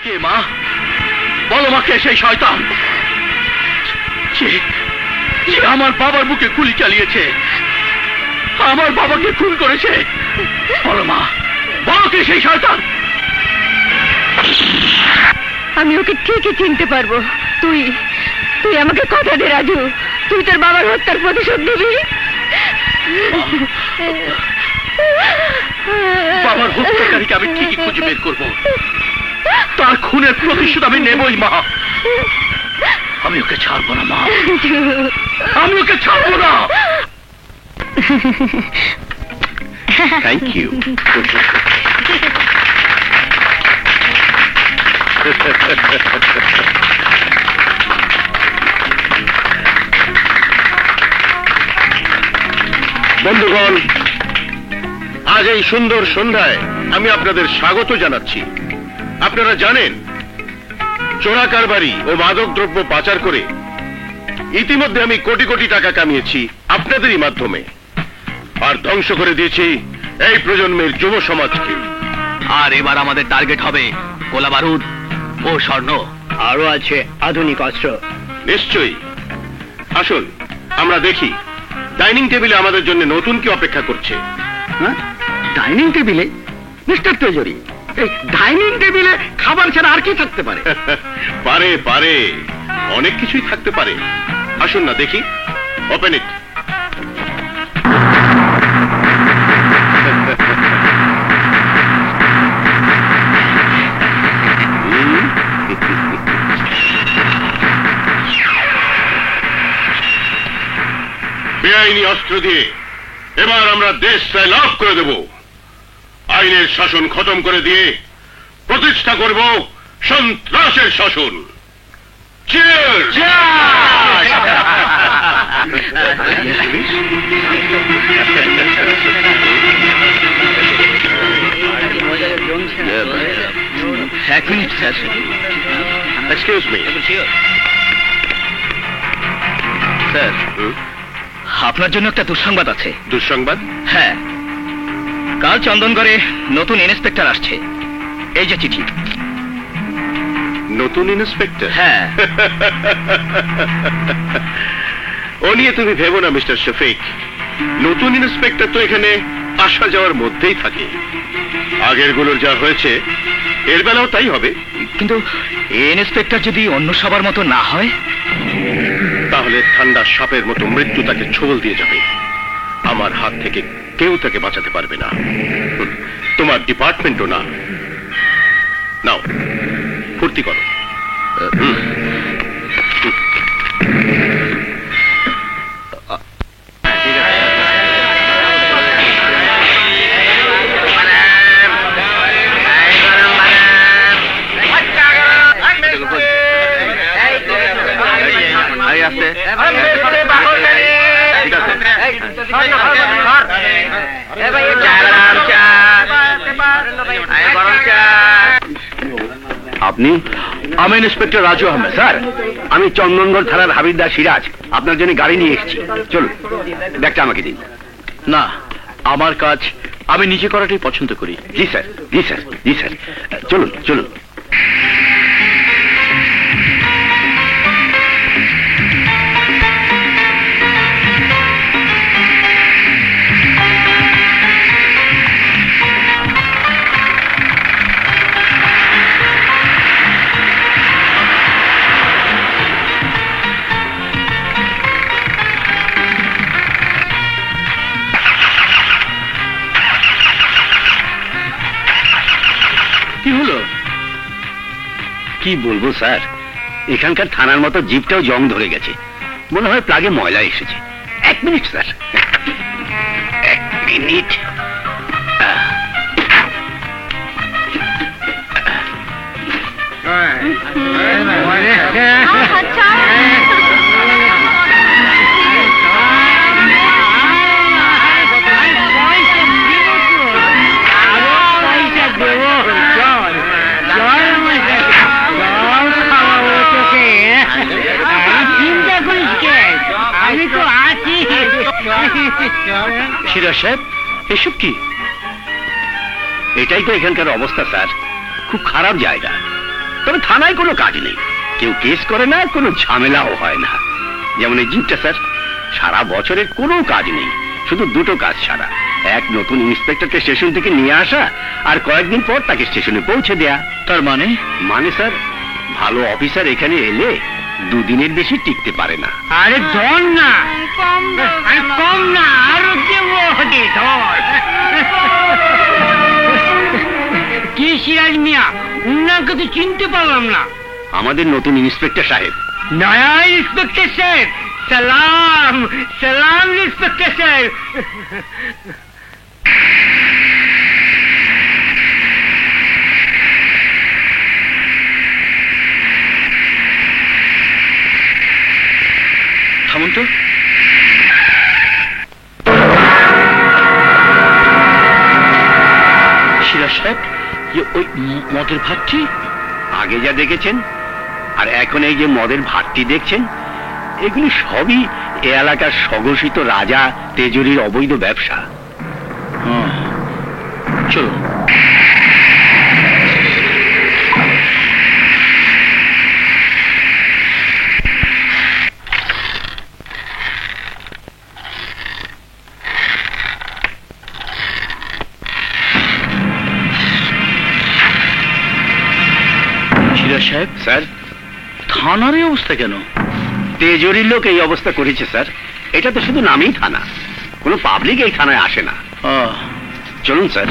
কে মা? বলো মাকে সেই শয়তান যে আমার বাবার বুকে গুলি চালিয়েছে, আমার বাবাকে খুন করেছে। বলো মা, বলো কে সেই শয়তান? আমি ওকে ঠিকই চিনতে পারবো। তুই তুই আমাকে কথা দে রাজু, তুই তোর বাবার হত্যার প্রতিশোধ নিবি। বাবার হত্যাকারীকে আমি ঠিকই খুঁজে বের করবো, তার খুনের প্রতিশোধ আমি নেবই মা। আমি ওকে ছাড়বো না মা, আমি ওকে ছাড়বো না। Thank you. বন্ধুগণ, আজ এই সুন্দর সন্ধ্যায় আমি আপনাদের স্বাগত জানাচ্ছি। আপনারা জানেন, চোরা কারবারি ও মাদকদ্রব্য পাচার করে ইতিমধ্যে আমি কোটি কোটি টাকা কামিয়েছি আপনাদেরই মাধ্যমে, আর ধ্বংস করে দিয়েছি এই প্রজন্মের যুব সমাজকে। আর এবার আমাদের টার্গেট হবে গোলা বারুদ ও স্বর্ণ, আরো আছে আধুনিক অস্ত্র। নিশ্চয়ই। আসুন আমরা দেখি ডাইনিং টেবিলে আমাদের জন্য নতুন কি অপেক্ষা করছে। ডাইনিং টেবিলে? মিস্টার তেজরি, এই ডাইনিং টেবিলে খাবার ছাড়া আর কি থাকতে পারে? পারে পারে, অনেক কিছুই থাকতে পারে। আসুন না দেখি। Open it. বেআইনি অস্ত্র দিয়ে এবার আমরা দেশ প্রায় লাভ করে দেব। আইনের শাসন খতম করে দিয়ে প্রতিষ্ঠা করব সন্ত্রাসের শাসন। Cheers! এক minute sir. Excuse me sir, আপনার জন্য একটা দুঃসংবাদ আছে। দুঃসংবাদ? হ্যাঁ, কাল চন্দনগড়ে নতুন ইন্সপেক্টর আসছে। এই যে চিঠি। নতুন ইন্সপেক্টর? হ্যাঁ। ও নিয়ে তুমি ভেবো না মিস্টার শফিক, নতুন ইন্সপেক্টর তো এখানে আসা যাওয়ার মধ্যেই থাকে। আগের গুলোর যা হয়েছে এর বেলাও তাই হবে। কিন্তু ইন্সপেক্টর যদি অন্য সবার মতো না হয়, তাহলে ঠান্ডা সাপের মতো মৃত্যু তাকে ছোবল দিয়ে যাবে। আমার হাত থেকে কেউ তাকে বাঁচাতে পারবে না, তোমার ডিপার্টমেন্টও না। নাও ফুর্তি করো। আপনি? আমি ইন্সপেক্টর রাজু আহমেদ। স্যার, আমি চন্দনগড় থানার হাবিলদার সিরাজ আপনার জন্য গাড়ি নিয়ে এসেছি। চলুন, ব্যাগটা আমাকে দিন। না, আমার কাজ আমি নিজে করাটাই পছন্দ করি। জি স্যার, জি স্যার, জি স্যার। চলুন চলুন। কি হলো? কি বলবো স্যার, এখানকার থানার মতো জিপটাও জং ধরে গেছে। মনে হয় প্লাগে ময়লা এসেছে। এক মিনিট স্যার, এক মিনিট। সিরাজ সাহেব, এসব কি? এটাই তো এখানকার অবস্থা স্যার, খুব খারাপ জায়গা। তবে থানায় কোনো কাজ নেই, কেউ কেস করে না, কোনো ঝামেলাও হয় না। যেমন এই জিপটা স্যার, সারা বছরের কোনো কাজ নেই, শুধু দুটো কাজ ছাড়া। এক, নতুন ইন্সপেক্টরকে স্টেশন থেকে নিয়ে আসা, আর কয়েকদিন পর তাকে স্টেশনে পৌঁছে দেয়া। তার মানে? মানে স্যার, ভালো অফিসার এখানে এলে দুদিনের বেশি টিকতে পারে না। আরে ধর না, কম আরে কম না, আরো দেবো ধর। কি সিরাজ মিয়া, উনাকে তো চিনতে পারলাম না। আমাদের নতুন ইন্সপেক্টর সাহেব। নয়া ইন্সপেক্টর সাহেব, সালাম সালাম ইন্সপেক্টর সাহেব। থামুন তো। সিরাজ সাহেব, ওই মদের ভাতটি আগে যা দেখেছেন আর এখন এই যে মদের ভাতটি দেখছেন, এগুলি সবই এ এলাকার স্বঘোষিত রাজা তেজুরির অবৈধ ব্যবসা। চলো। সিরাজ সাহেব, স্যার, থানার এই অবস্থা কেন? তেজুরির লোক এই অবস্থা করেছে স্যার। এটা তো শুধু নামেই থানা, কোনো পাবলিক এই থানায় আসে না। চলুন স্যার।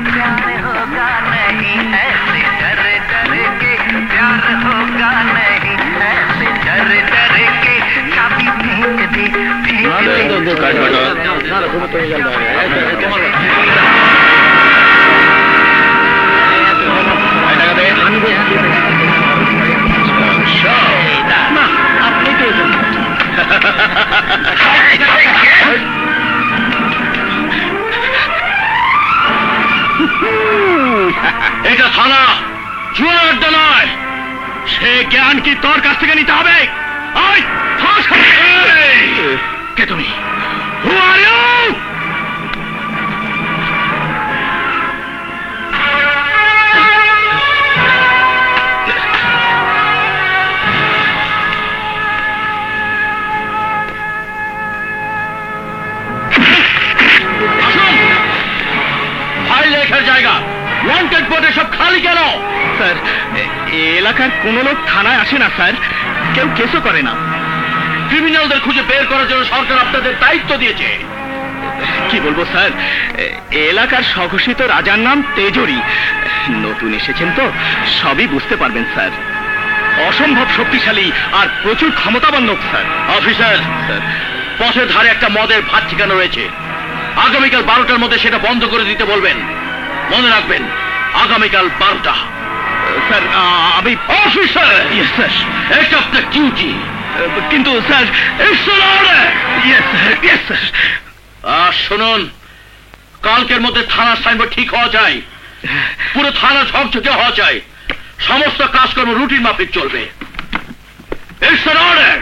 प्यार होगा नहीं ऐसे डर डर के, प्यार होगा नहीं ऐसे डर डर के, चाबी फेंक दे এটা থানা, জুয়ার আড্ডা নয়। সে জ্ঞান কি তোর কাছ থেকে নিতে হবে? কে তুমি? Who are you? ফাইল লেখার জায়গা, ওয়ান্টেড বোর্ডে সব খালি কেন? স্যার, এলাকার কোন লোক থানায় আসে না স্যার, কেউ কেসও করে না। ক্রিমিনালদের খুঁজে বের করার জন্য সরকার আপনাদের দায়িত্ব দিয়েছে। কি বলবো স্যার, এলাকার স্বঘোষিত রাজার নাম তেজুরি। নতুন এসেছেন তো সবই বুঝতে পারবেন স্যার। অসম্ভব শক্তিশালী আর প্রচুর ক্ষমতাবান লোক স্যার। অফিসার স্যার, পথের ধারে একটা মদের ভাত ঠিকানা রয়েছে। আগামীকাল 12টার মধ্যে সেটা বন্ধ করে দিতে বলবেন। মনে রাখবেন, আগামীকাল 12টা। স্যার, আমি অফিসার। ইয়েস স্যার, এটা আপনার ডিউটি। কিন্তু sir, it's an order. Yes sir, yes sir. শুনুন, কালকের মধ্যে থানার সাইনবোর্ড ঠিক হওয়া চাই, পুরো থানা ঝকঝকে হওয়া চাই, সমস্ত কাজকর্ম রুটিন মাফিক চলবে। It's an order.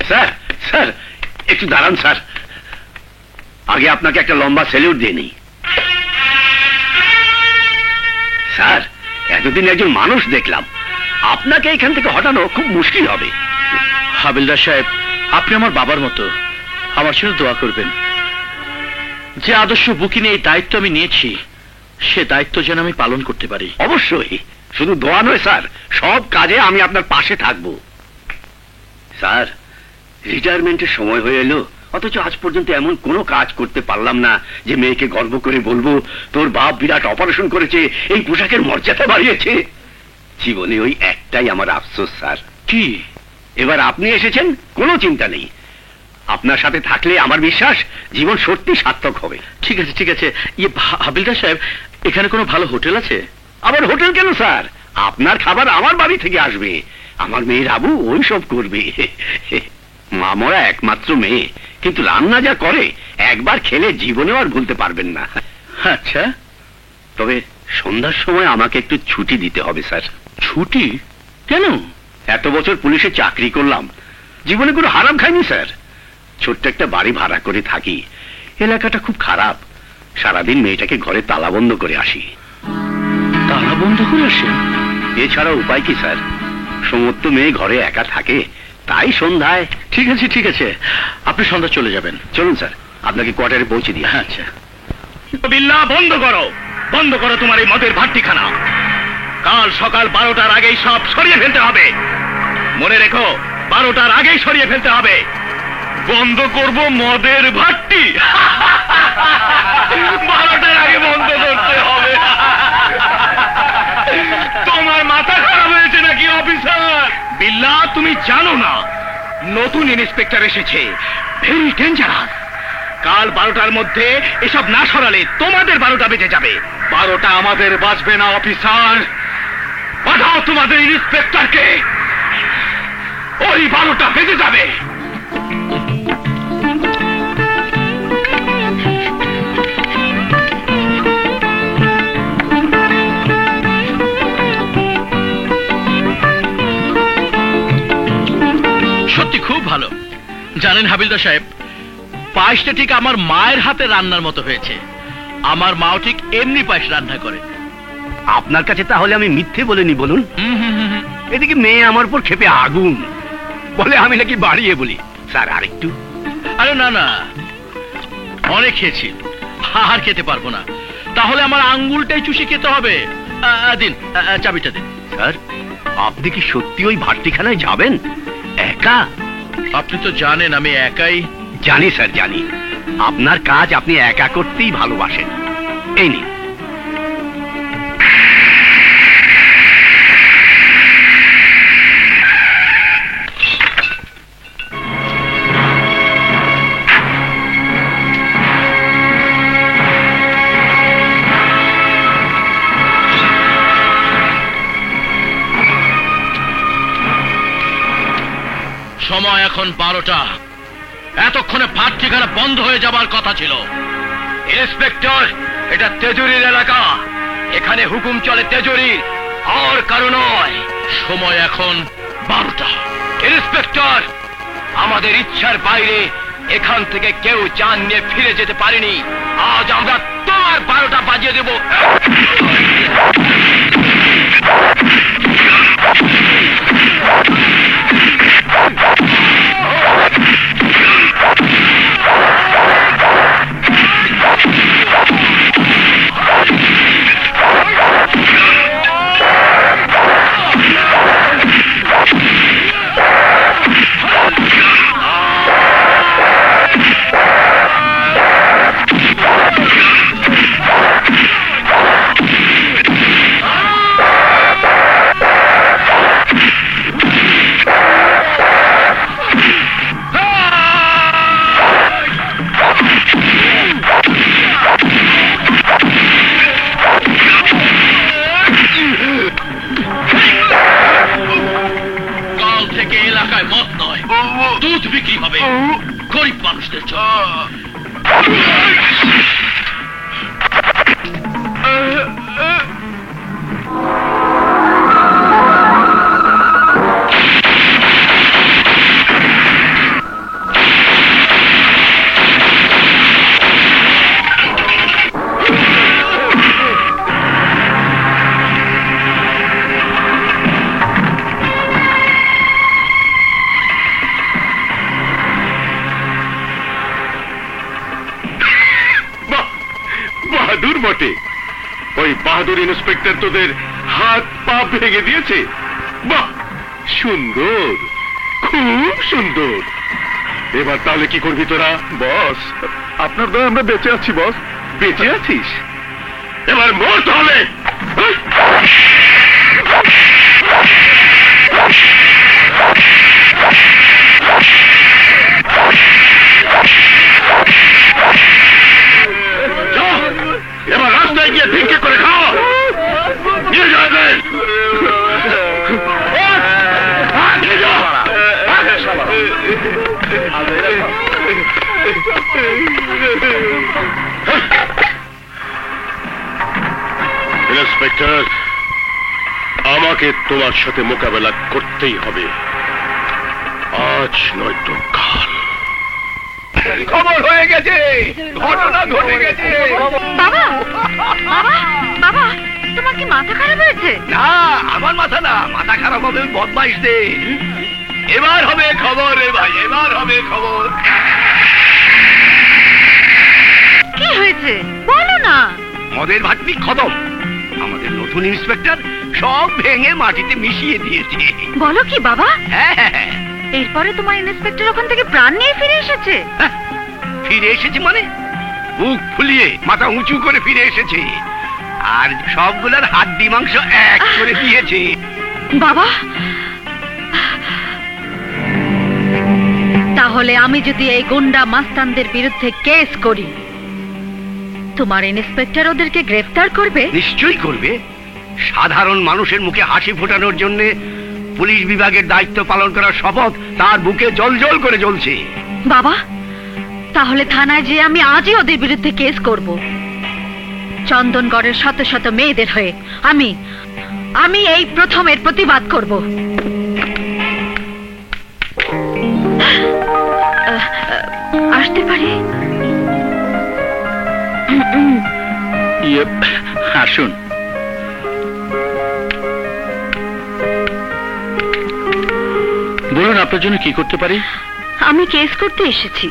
Sir, sir, একটু দাঁড়ান স্যার, আগে আপনাকে একটা লম্বা স্যালিউট দিয়ে নিই। স্যার, এতদিন একজন মানুষ দেখলাম, আপনাকে এখান থেকে হটানো খুব মুশকিল হবে। হাবিলদার সাহেব, আপনি আমার বাবার মতো, আমার জন্য দোয়া করবেন। যে আদর্শ বুকি নিয়ে এই দায়িত্ব আমি নিয়েছি, সে দায়িত্ব যেন আমি পালন করতে পারি। অবশ্যই, শুধু দোয়া নয় স্যার, সব কাজে আমি আপনার পাশে থাকব। স্যার, রিটায়ারমেন্টের সময় হয়ে এলো, অথচ আজ পর্যন্ত এমন কোনো কাজ করতে পারলাম না যে মেয়েকে গর্ব করে বলবো তোর বাপ বিরাট অপারেশন করেছে, এই পোশাকের মর্যাদা বাড়িয়েছে। জীবনে ওই একটাই আমার আফসোস স্যার। কি? এবার আপনি এসেছেন, কোনো চিন্তা নেই। আপনার সাথে থাকলে আমার বিশ্বাস জীবন সত্যি সার্থক হবে। ঠিক আছে, ঠিক আছে। ইয়ে হাবিলদার সাহেব, এখানে কোনো ভালো হোটেল আছে? আবার হোটেল কেন স্যার, আপনার খাবার আমার বাড়ি থেকে আসবে। আমার মেয়ের আবু ওই সব করবে। মা মরা একমাত্র মেয়ে, কিন্তু রান্না যা করে একবার খেলে জীবনেও আর ভুলতে পারবেন না। আচ্ছা, তবে সন্ধ্যার সময় আমাকে একটু ছুটি দিতে হবে স্যার। ছুটি কেন? এত বছর পুলিশে চাকরি করলাম, জীবনে কোনো হারাম খাইনি স্যার। ছোট্ট একটা বাড়ি ভাড়া করে থাকি, এলাকাটা খুব খারাপ। সারাদিন মেয়েটাকে ঘরে তালা বন্ধ করে আসি। তালা বন্ধ করে আসেন? এছাড়া উপায় কি স্যার? সমস্ত মেয়ে ঘরে একা থাকে, তাই সন্ধ্যায়। ঠিক আছে ঠিক আছে, আপনি সন্ধ্যা চলে যাবেন। চলুন স্যার, আপনাকে কোয়ার্টারে পৌঁছে দিই। আচ্ছা। বিল্লাহ, বন্ধ করো, বন্ধ করো তোমার এই মদের ভাট্টিখানা। কাল সকাল 12টার আগেই সব সরিয়ে ফেলতে হবে। মনে রেখো, 12টার আগেই সরিয়ে ফেলতে হবে। বন্ধ করব মদের ভাট্টি? 12টার আগে বন্ধ করতে হবে? তোমার মাথা খারাপ হয়েছে নাকি অফিসার? বিল্লাহ, তুমি জানো না নতুন ইন্সপেক্টর এসেছে, ভেরি ডেঞ্জারাস। কাল 12টার মধ্যে এসব না সরালে তোমাদের 12টা বেজে যাবে। 12টা আমাদের বাঁচবে না অফিসার। পাঠাও তোমাদের ইন্সপেক্টরকে, ওই 12টা বেজে যাবে। সত্যি খুব ভালো। জানেন হাবিলদার সাহেব, পায়েসটা ঠিক আমার মায়ের হাতে রান্নার মতো হয়েছে। আমার মাও ঠিক এমনি পায়েস রান্না করে। আপনার কাছে তাহলে আমি মিথ্যে বলিনি বলুন? এদিকে মেয়ে আমার উপর ক্ষেপে আগুন, বলে আমি নাকি বাড়িয়ে বলি। স্যার আরেকটু? আরে না না, অনেক খেয়েছি, আর খেতে পারবো না। তাহলে আমার আঙ্গুলটাই চুষে খেতে হবে। দিন, চাবিটা দিন। স্যার, আপনি কি সত্যি ওই ভাট্টিখানায় যাবেন একা? আপনি তো জানেন আমি একাই। জানি স্যার, জানি। আপনার কাজ আপনি একা করতেই ভালোবাসেন। এই নিন। সময় এখন 12টা। এতক্ষণে ভাত ঠিকানা বন্ধ হয়ে যাবার কথা ছিল। ইন্সপেক্টর, এটা তেজুরির এলাকা, এখানে হুকুম চলে তেজুরির, আর কারো নয়। সময় এখন 12টা। ইন্সপেক্টর, আমাদের ইচ্ছার বাইরে এখান থেকে কেউ জান নিয়ে ফিরে যেতে পারেনি। আজ আমরা তোমার 12টা বাজিয়ে দেব। কাল থেকে এলাকায় মদ নয়, দুধ বিক্রি হবে গরিব মানুষদের জন্য। বাহাদুর বটে। ওই বাহাদুর ইন্সপেক্টর তোদের হাত পা ভেঙে দিয়েছে। বাহ, সুন্দর, খুব সুন্দর। এবার তাহলে কি করবি তোরা? বস, আপনার দয়া আমরা বেঁচে আছি। বস, বেঁচে আছিস? এবার মর তাহলে। এবার রাস্তায় গিয়ে ভিক্ষে করে খাও। নিয়ে যাবেন। নিয়ে যাও। ইন্সপেক্টর, আমাকে তোমার সাথে মোকাবেলা করতেই হবে, আজ নয়তো কাল। খবর হয়ে গেছে, ঘটনা ঘটে গেছে। বাবা বাবা বাবা, তোমার কি মাথা খারাপ হয়েছে? না, আমার মাথা না, মাথা খারাপ হবে ওই বদমাইশদের। এবার হবে খবর রে ভাই, এবার হবে খবর। কি হয়েছে বলো না। মদের ভাটনি খতম। আমাদের নতুন ইন্সপেক্টর সব ভেঙে মাটিতে মিশিয়ে দিয়েছে। বলো কি বাবা? হ্যাঁ হ্যাঁ হ্যাঁ। এরপরে তোমার ইন্সপেক্টর ওখান থেকে প্রাণ নিয়ে ফিরে এসেছে? হ্যাঁ, ফিরে এসেছে মানে বুক ফুলিয়ে মাথা উঁচু করে ফিরে এসেছে, আর সবগুলোর হাড্ডি মাংস এক করে দিয়েছে। বাবা, তাহলে আমি যদি এই গুন্ডা মাস্তানদের বিরুদ্ধে কেস করি, তোমার ইন্সপেক্টর ওদেরকে গ্রেফতার করবে? নিশ্চয়ই করবে। সাধারণ মানুষের মুখে হাসি ফোটানোর জন্য পুলিশ বিভাগের দায়িত্ব পালন করার শপথ তার বুকে জ্বলজ্বল করে জ্বলছে। বাবা, তাহলে থানায় যে আমি আজই ওদের বিরুদ্ধে কেস করব। চন্দনগড়ের শত শত মেয়েদের হয়ে আমি এই প্রথমের প্রতিবাদ করব। আসতে পারি? আসুন। বলুন, আপনার জন্য কি করতে পারি? আমি কেস করতে এসেছি।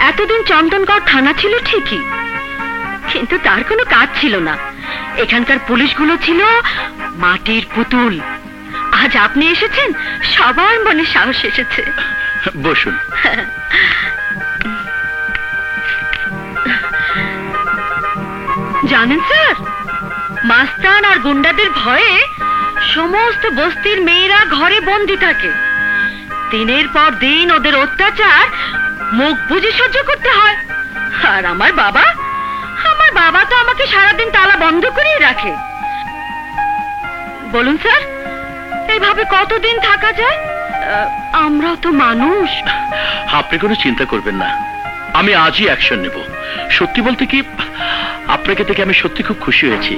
এতদিন চন্দনগড় থানা ছিল ঠিকই, কিন্তু তার কোনো কাজ ছিল না। এখানকার পুলিশগুলো ছিল মাটির পুতুল। আজ আপনি এসেছেন, সবার মনে সাহস এসেছে। বসুন। জানেন স্যার, মাস্তান আর গুন্ডাদের ভয়ে সমস্ত বস্তির মেয়েরা ঘরে বন্দি থাকে। দিনের পর দিন ওদের অত্যাচার মুখ বুজে সহ্য করতে হয়। আর আমার বাবা তো আমাকে সারাদিন তালা বন্ধ করেই রাখে। বলুন স্যার, এইভাবে কতদিন থাকা যায়? আমরাও তো মানুষ। আপনি কোনো চিন্তা করবেন না, আমি আজই অ্যাকশন নেব। সত্যি বলতে কি, আপনাকে থেকে আমি সত্যি খুব খুশি হয়েছি।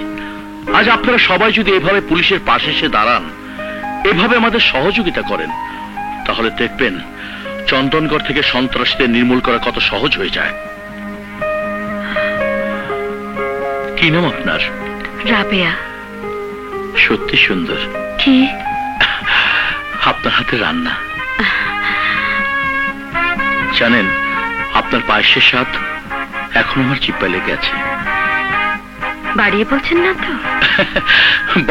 আজ আপনারা সবাই যদি এভাবে পুলিশের পাশে এসে দাঁড়ান, এভাবে আমাদের সহযোগিতা করেন, তাহলে দেখবেন চন্দনগড় থেকে সন্ত্রাসীদের নির্মূল করা কত সহজ হয়ে যায়। কি নাম আপনার? রাবেয়া। সত্যি সুন্দর। কি? আপনার হাতে রান্না। জানেন, আপনার পায়েসের স্বাদ এখন আমার জিহ্বায় লেগে আছে। বাড়িয়ে বলছেন না তো?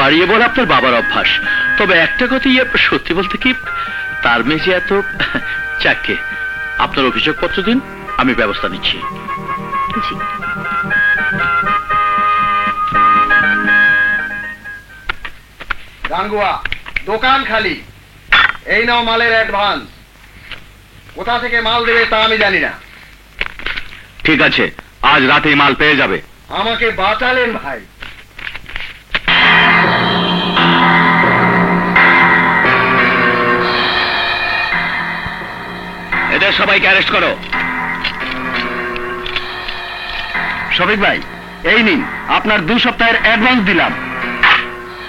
বাড়িয়ে বলা আপনার বাবার অভ্যাস। তবে একটা কথাই, সত্যি বলতে কি, তার মেয়ে যে এত। চাকে, আপনার অভিযোগপত্র দিন, আমি ব্যবস্থা নিচ্ছি। জি। গাঙ্গুয়া, দোকান খালি। এই নাও মালের অ্যাডভান্স। কোথা থেকে মাল দেবে তা আমি জানি না। ঠিক আছে, আজ রাতেই মাল পেয়ে যাবে। আমাকে বাঁচালেন ভাই। এদের সবাইকে অ্যারেস্ট করো। শফিক ভাই, এই নিন, আপনার 2 সপ্তাহের অ্যাডভান্স দিলাম।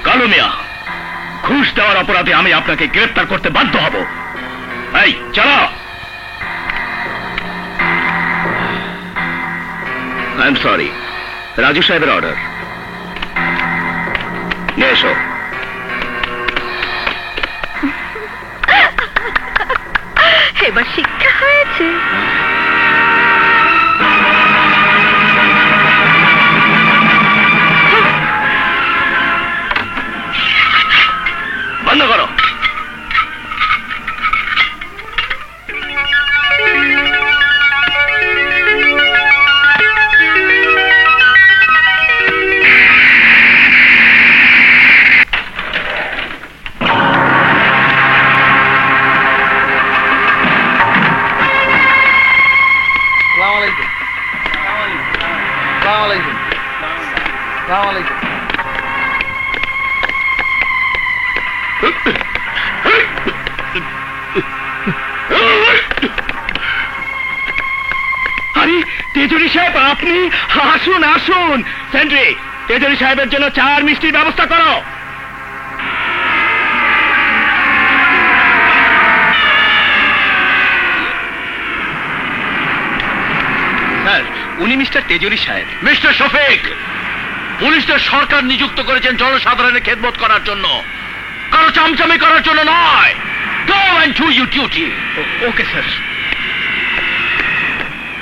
কালু মিয়া, ঘুষ দেওয়ার অপরাধে আমি আপনাকে গ্রেফতার করতে বাধ্য হব। এই চলো। আই এম সরি, রাজু সাহেবের অর্ডার। নিয়ে এসো। এবার শিক্ষা হয়েছে। বন্ধ করো। তেজুরি সাহেব, আপনি আসুন আসুন। সেন্ট্রি, তেজুরি সাহেবের জন্য চার মিষ্টির ব্যবস্থা করো। স্যার, উনি মিস্টার তেজুরি সাহেব। মিস্টার শফিক, পুলিশদের সরকার নিযুক্ত করেছেন জনসাধারণের খেদমত করার জন্য, কারো চামচামি করার জন্য নয়। Go and do your duty. Okay sir.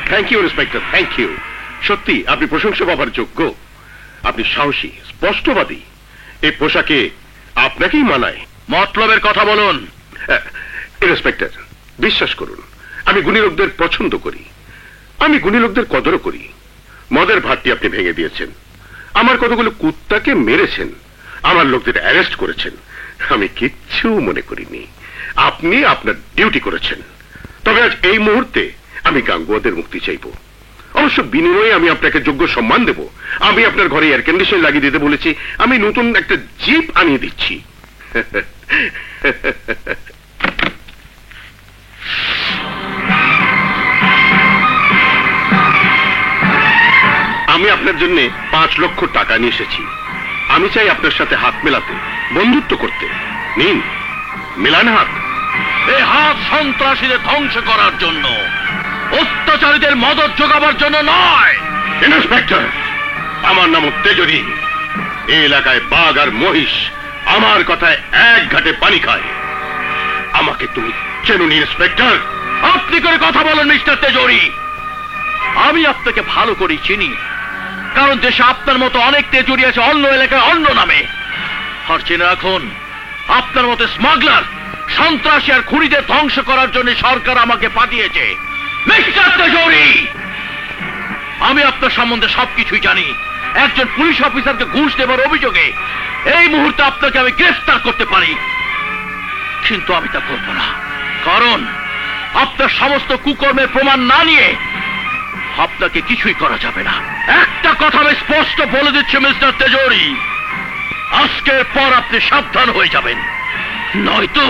Thank you inspector, thank you. সত্যি আপনি প্রশংসা পাবার যোগ্য। আপনি সাহসী, স্পষ্টবাদী। এই পোশাকে আপনাকেই মানায়। মতলবের কথা বলুন। ইন্সপেক্টর, বিশ্বাস করুন, আমি গুণী লোকদের পছন্দ করি, আমি গুণী লোকদের কদরও করি। মদের ভাতটি আপনি ভেঙে দিয়েছেন, আমার কতগুলো কুত্তাকে মেরেছেন, আমার লোকদের অ্যারেস্ট করেছেন, আমি কিচ্ছু মনে করিনি। আপনি আপনার ডিউটি করেছেন। তবে আজ এই মুহূর্তে আমি গাঙ্গুয়াদের মুক্তি চাইব। অবশ্য বিনিময়ে আমি আপনাকে যোগ্য সম্মান দেব। আমি আপনার ঘরে এয়ার কন্ডিশন লাগিয়ে দিতে বলেছি, আমি নতুন একটা জিপ আনিয়ে দিচ্ছি। আমি আপনার জন্য 5 লক্ষ টাকা নিয়ে এসেছি। আমি চাই আপনার সাথে হাত মেলাতে, বন্ধুত্ব করতে। নিন, মেলান হাত। এই হাত সন্ত্রাসীদের ধ্বংস করার জন্য, অত্যাচারীদের মদত যোগাবার জন্য নয়। ইন্সপেক্টর, আমার নাম তেজরি। এই এলাকায় বাঘ আর মহিষ আমার কথায় এক ঘাটে পানি খায়। আমাকে তুমি চেনুন ইন্সপেক্টর? আপনি করে কথা বলেন মিস্টার তেজরি। আমি আপনাকে ভালো করে চিনি, কারণ দেশে আপনার মতো অনেক তেজরি আছে অন্য এলাকায় অন্য নামে। আর জেনে রাখুন, আপনার মতো স্মাগলার, সন্ত্রাসী আর খুনিদের ধ্বংস করার জন্য সরকার আমাকে পাঠিয়েছে। মিস্টার তেজরি, আমি আপনার সম্বন্ধে সবকিছুই জানি। একজন পুলিশ অফিসারকে ঘুষ দেবার অভিযোগে এই মুহূর্তে আপনাকে আমি গ্রেফতার করতে পারি, কিন্তু আমি তা করব না। কারণ আপনার সমস্ত কুকর্মের প্রমাণ না নিয়ে আপনাকে কিছুই করা যাবে না। একটা কথা আমি স্পষ্ট বলে দিচ্ছি মিস্টার তেজরি, আজকের পর আপনি সাবধান হয়ে যাবেন, নয়তো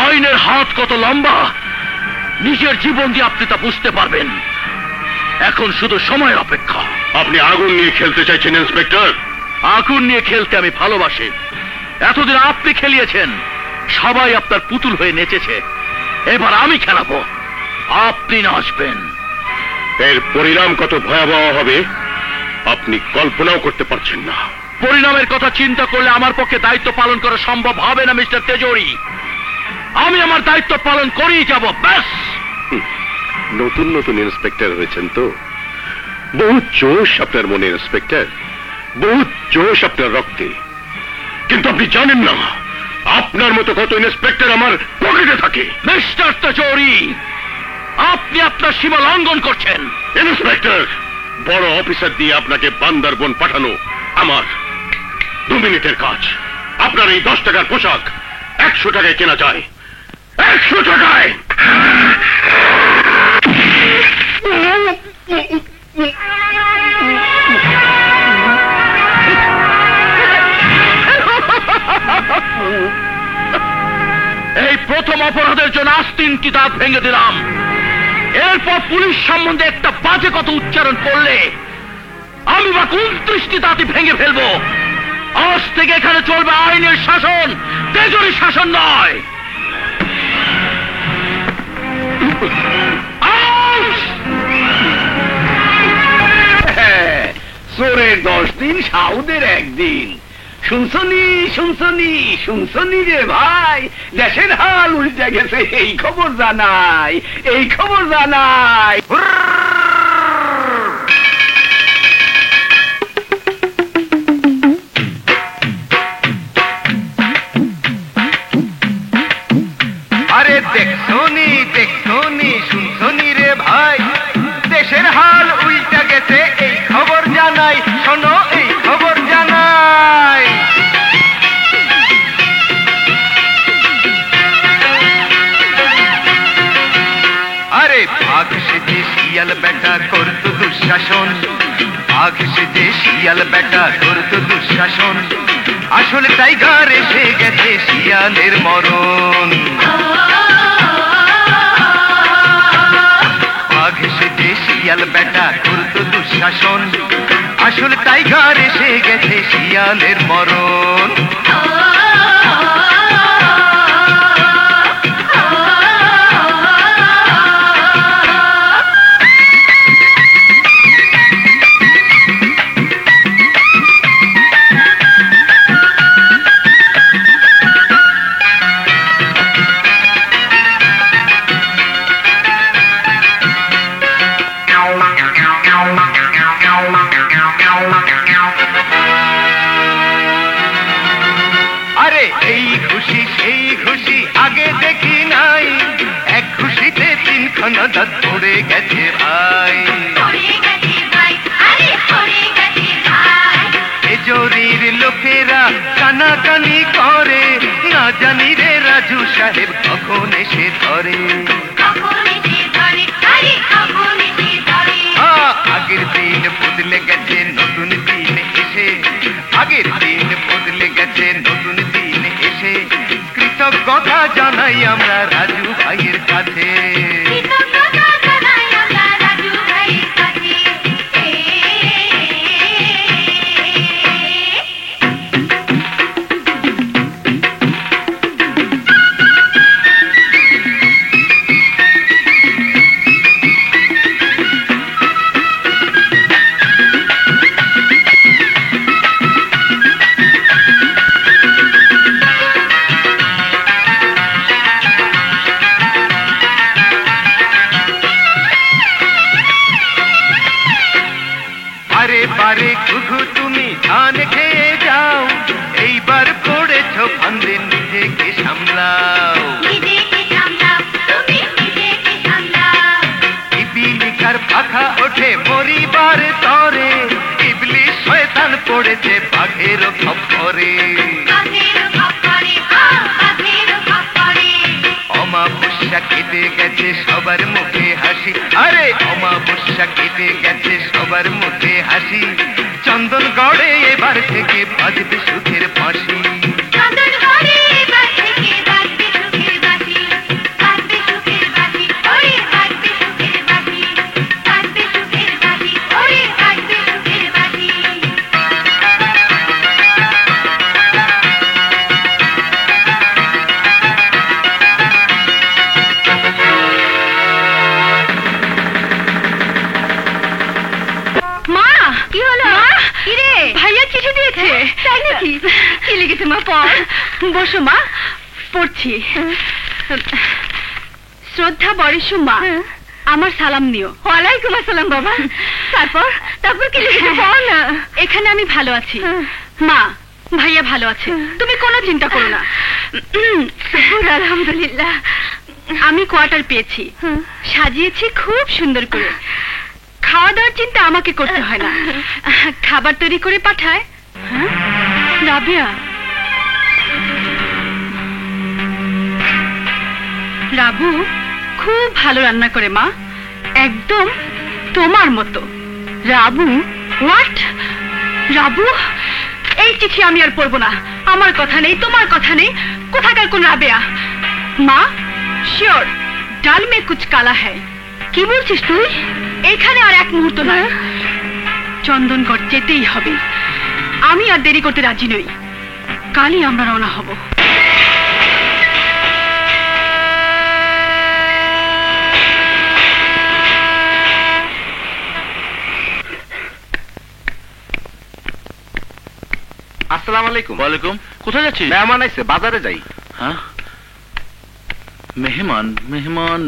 আইনের হাত কত লম্বা নিজের জীবন দিয়ে আপনি তা বুঝতে পারবেন। এখন শুধু সময়ের অপেক্ষা। আপনি আগুন নিয়ে খেলতে চাইছেন ইন্সপেক্টর? আগুন নিয়ে খেলতে আমি ভালোবাসি। এতদিন আপনি খেলিয়েছেন, সবাই আপনার পুতুল হয়ে নেচেছে। এবার আমি খেলাবো, আপনি নাচবেন। এর পরিণাম কত ভয়াবহ হবে আপনি কল্পনাও করতে পারছেন না। পরিণামের কথা চিন্তা করলে আমার পক্ষে দায়িত্ব পালন করা সম্ভব হবে না মিস্টার তেজরি। আমি আমার দায়িত্ব পালন করেই যাব, ব্যাস। নতুন নতুন ইন্সপেক্টর হয়েছেন তো, বহু জোশ আপনার মনে ইন্সপেক্টর, বহু জোশ আপনার রক্তে। কিন্তু আপনি জানেন না, আপনার মতো কত ইন্সপেক্টর আমার পকেটে থাকে। মিস্টার তেজরি, আপনি আপনার সীমা লঙ্ঘন করছেন। ইন্সপেক্টর, বড় অফিসার দিয়ে আপনাকে বান্দরবন পাঠানো আমার 2 মিনিটের কাজ। আপনার এই 10 টাকার পোশাক 100 টাকায় কেনা যায়। 100 টাকায়। এই প্রথম অপরাধের জন্য আজ 3টি দাঁত ভেঙে দিলাম। এরপর পুলিশ সম্বন্ধে একটা বাজে কথা উচ্চারণ করলে আমি বা 29টি দাঁতই ভেঙে ফেলবো। আজ থেকে এখানে চলবে আইনের শাসন, তেজরি শাসন নয়। চোরের 10 দিন, সাউদের 1 দিন। শুনছনি শুনছনি শুনছনি রে ভাই, দেশের হাল উল্টে গেছে, এই খবর জানাই, এই খবর জানাই। আরে দেখছনি দেখছনি শুনছনি রে ভাই, দেশের হাল উল্টে গেছে, এই খবর জানাই, শোনো এই খবর জানাই। আরে বাঘ সেজে শিয়াল বেটা করতো দুঃশাসন, বাঘ সেজে শিয়াল বেটা করতো দুঃশাসন, আসলে টাইগার এসে গেছে শিয়ালের মরণ। বাঘ শিয়াল বেটা করতো দুঃশাসন, আসল টাইগার এসে গেছে শিয়ালের মরণ। আরে এই খুশি সেই খুশি আগে দেখি নাই, এক খুশিতে তিনখানা দাঁত পড়ে গেছে ভাই। এজরির লোকেরা কানাকানি করে, না জানি রে রাজু সাহেব কখন এসে ধরে। আগের দিন বদলে গেছে নতুন দিন এসে, আগের দিন বদলে গেছে নতুন দিন এসে, কৃতজ্ঞতা জানাই আমরা রাজু ভাইয়ের কাছে। বারে বারে ঘুঘু তুমি ধান খেয়ে যাও, এইবার পড়েছ ফান্দে নিজেকে সামলাও। ইবিলিকার পাখা ওঠে মরিবার তরে, ইবলিশ শয়তান পড়েছে বাঘের খপ্পরে। অমাবস্যা কেটে গেছে সবার মুখে হাসি, আরে অমাবস্যা কেটে গেছে সবার মুখে হাসি, চন্দন গড়ে এবার থেকে বাজবে সুখের ফাঁসি। মা কি হলো? কি রে? ভাইয়া চিঠি দিয়েছে। তাই নাকি? কি লিখেছে মা? পড়। বসো মা, পড়ছি। শ্রদ্ধা বরিশু মা, আমার সালাম নিও। ওয়ালাইকুম আসসালাম বাবা। তারপর তারপর কি লিখেছে বল না। এখানে আমি ভালো আছি মা, ভাইয়া ভালো আছে, তুমি কোনো চিন্তা করো না। আলহামদুলিল্লাহ। আমি কোয়ার্টার পেয়েছি, সাজিয়েছি খুব সুন্দর করে। খাওয়া দাওয়ার চিন্তা আমাকে করতে হয় না, খাবার তৈরি করে পাঠায়। রাবেয়া, রাবু খুব ভালো রান্না করে মা, একদম তোমার মতো। রাবু? হোয়াট? রাবু? এই চিঠি আমি আর পড়বো না। আমার কথা নেই, তোমার কথা নেই, কোথাকার কোন রাবেয়া। মা শিওর ডাল মে কুছ কালা হ্যায়। কি বলছিস তুই? এখানে আর এক মুহূর্ত নয়, চন্দনগড় যেতেই হবে। আমি আর দেরি করতে রাজি নই, কালই আমরা রওনা হব। আসসালামু আলাইকুম। ওয়ালাইকুম। কোথায় যাচ্ছিস? মেহমান আইছে, বাজারে যাই। হ্যাঁ, মেহমান মেহমান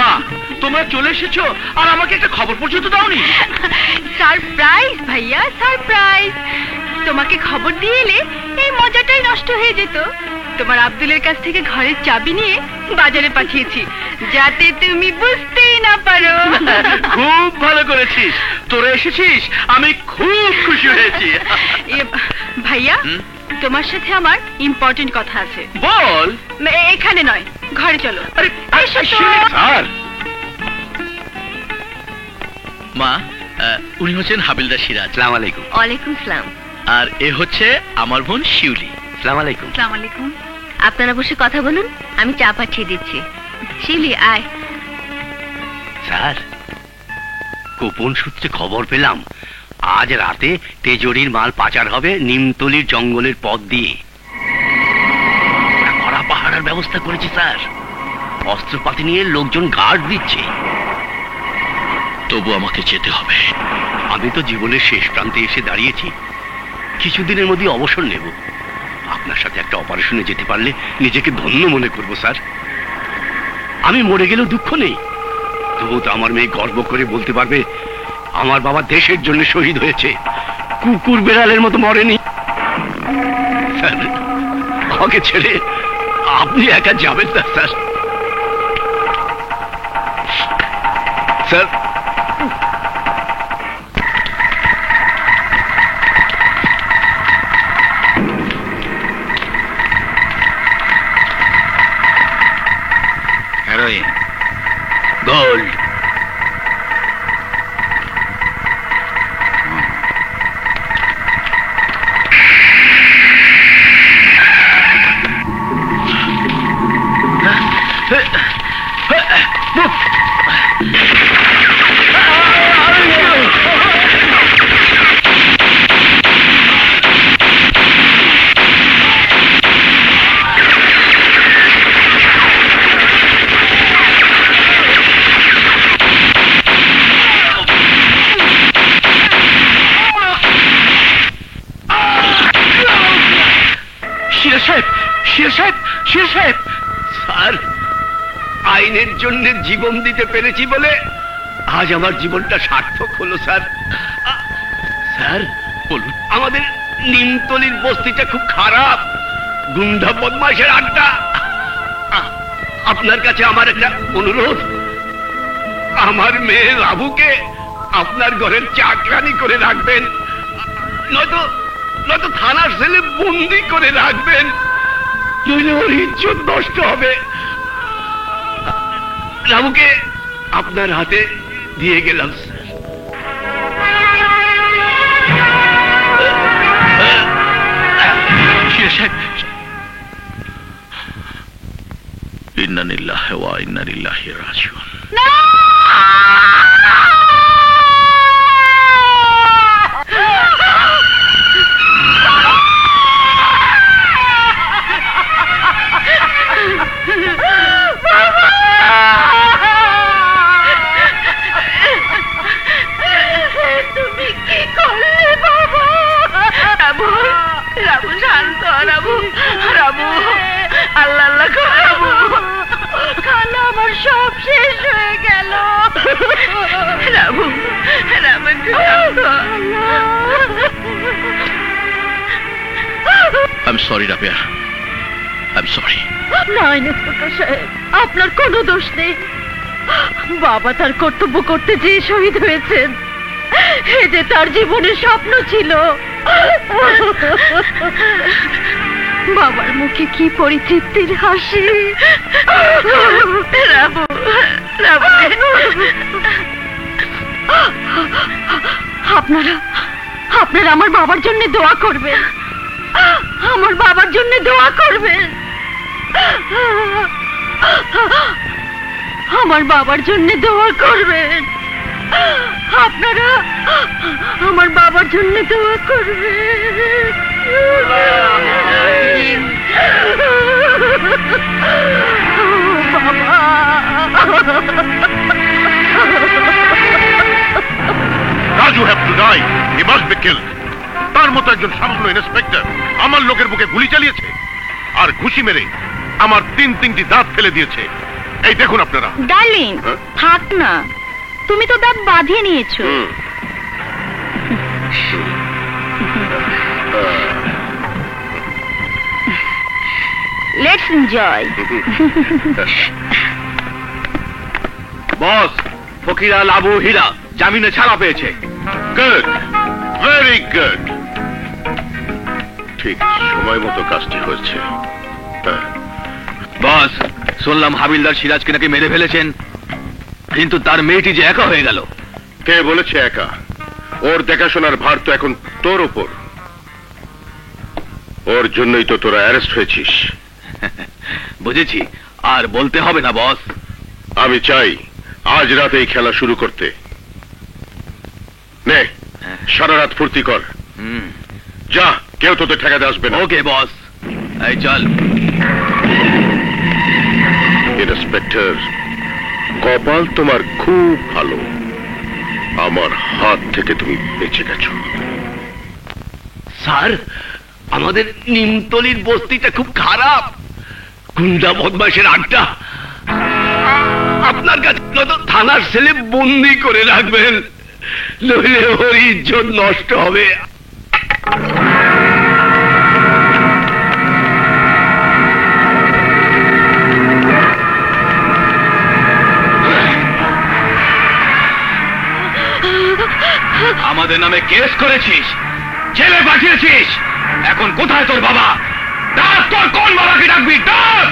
মা, তোমরা চলে এসেছো আর আমাকে একটা খবর পর্যন্ত দাওনি। সারপ্রাইজ ভাইয়া, সারপ্রাইজ। তোমাকে খবর দিয়ে এলে এই মজাটাই নষ্ট হয়ে যেত। তোমার আব্দুলের কাছ থেকে ঘরের চাবি নিয়ে বাজারে পাঠিয়েছি, যাতে তুমি বুঝতেই না পারো। খুব ভালো করেছিস, তোরা এসেছিস, আমি খুব খুশি হয়েছি। ভাইয়া, তোমার সাথে আমার ইম্পর্টেন্ট কথা আছে। বল। এখানে নয়, ঘরে চলো। এসো তো। স্যার, মা, উনি হচ্ছেন হাবিলদার সিরাজ। আসসালামু আলাইকুম। ওয়ালাইকুম সালাম। আর এ হচ্ছে আমার বোন শিউলি। আসসালামু আলাইকুম। আসসালামু আলাইকুম। আপনারা বসে কথা বলুন, আমি চা পাঠিয়ে দিচ্ছি। শিউলি আয়। স্যার, গোপন সূত্রে খবর পেলাম আজ রাতে তেজরির মাল পাচার হবে নিমতলির জঙ্গলের পথ দিয়ে। কড়া পাহারার ব্যবস্থা করেছি স্যার, অস্ত্রপাতি নিয়ে লোকজন গার্ড দিচ্ছে। তবু আমাকে যেতে হবে। আমি তো জীবনের শেষ প্রান্তে এসে দাঁড়িয়েছি, কিছুদিনের মধ্যে অবসর নেব। আপনার সাথে একটা অপারেশনে যেতে পারলে নিজেকে ধন্য মনে করব স্যার। আমি মরে গেলেও দুঃখ নেই, তবু তো আমার মেয়ে গর্ব করে বলতে পারবে আমার বাবা দেশের জন্য শহীদ হয়েছে, কুকুর বেড়ালের মতো মরেনি। স্যার, আমাকে ছেড়ে আপনি একা যাবেন না sir. Sir, heroin, gold. Sir, আইনের জন্য জীবন দিতে পেরেছি বলে আজ আমার জীবনটা সার্থক হলো স্যার। স্যার বলুন, আমাদের নিমতলির বস্তিটা খুব খারাপ, গুন্ডা বদমাইশের আড্ডা। আপনার কাছে আমার একটা অনুরোধ, আমার মেয়ে রাবুকে আপনার ঘরের চাকরানি করে রাখবেন, নয়তো নয়তো থানার সেলে বন্দি করে রাখবেন, নইলে ওর ইজ্জত নষ্ট হবে। রামুকে আপনার হাতে দিয়ে গেলাম স্যার। ইন্না লিল্লাহি ওয়া ইন্না ইলাইহি রাজিউন। তুমি কি করলে বাবা? রাবু, রাবু শান্ত, রাবু, রাবু, আল্লাহ আল্লাহ কর রাবু। খালা, আমার সব শেষ হয়ে গেল। রাবু, রাবু একটু শান্ত। I am sorry Rabia, I am sorry. নয় ইন্সপেক্টর সাহেব, আপনার কোনো দোষ নেই। বাবা তার কর্তব্য করতে যেয়ে শহীদ হয়েছেন, এই যে তার জীবনের স্বপ্ন ছিল। বাবার মুখে কি পরিতৃপ্তির হাসি। রাবু, রাবু, আপনারা আপনারা আমার বাবার জন্য দোয়া করবেন, আমার বাবার জন্য দোয়া করবেন, আমার বাবার জন্য দোয়া করবেন। আপনারা আমার বাবার জন্য দোয়া করবেন। বাবা, Raju have to die, he must be killed. তার মতো একজন সামান্য ইন্সপেক্টর আমার লোকের বুকে গুলি চালিয়েছে আর ঘুষি মেরে আমার তিনটি দাঁত ফেলে দিয়েছে। এই দেখুন আপনারা। ডার্লিং, থাক না, তুমি তো দাঁত বাঁধিয়ে নিয়েছো। Let's enjoy. বস, ফকিরা লাবু হীরা জামিনে ছাড়া পেয়েছে। Good, very good. ঠিক সময় মতো কাজটি হয়েছে। হ্যাঁ, বস, শুনলাম হাবিলদার সিরাজকে নাকি মেরে ফেলেছেন, কিন্তু তার মেয়েটি যে একা হয়ে গেল। কে বলেছে একা? ওর দেখাশোনার ভার তো এখন তোর ওপর। ওর জন্যই তো তোরা অ্যারেস্ট হয়েছিস। বুঝেছি, আর বলতে হবে না বস। আমি চাই আজ রাতে এই খেলা শুরু করতে। নে, সারা রাত ফুর্তি কর। যা, কেউ তোদের ঠেকাতে আসবে না। ওকে বস, এই চল। ইন্সপেক্টর, কপাল তোমার খুব ভালো, আমার হাত থেকে তুমি বেঁচে গেছো। স্যার, আমাদের নিমতলির বস্তিটা খুব খারাপ, গুন্ডা বদমাইশের আড্ডা। আপনার কাছে তো থানার ছেলে বন্দি করে রাখবেন, নইলে ওর ইজ্জত নষ্ট হবে। আমাদের নামে কেস করেছিস, জেলে পাঠিয়েছিস, এখন কোথায় তোর বাবা? ডাক, তোর কোন বাবাকে ডাকবি? ডাক!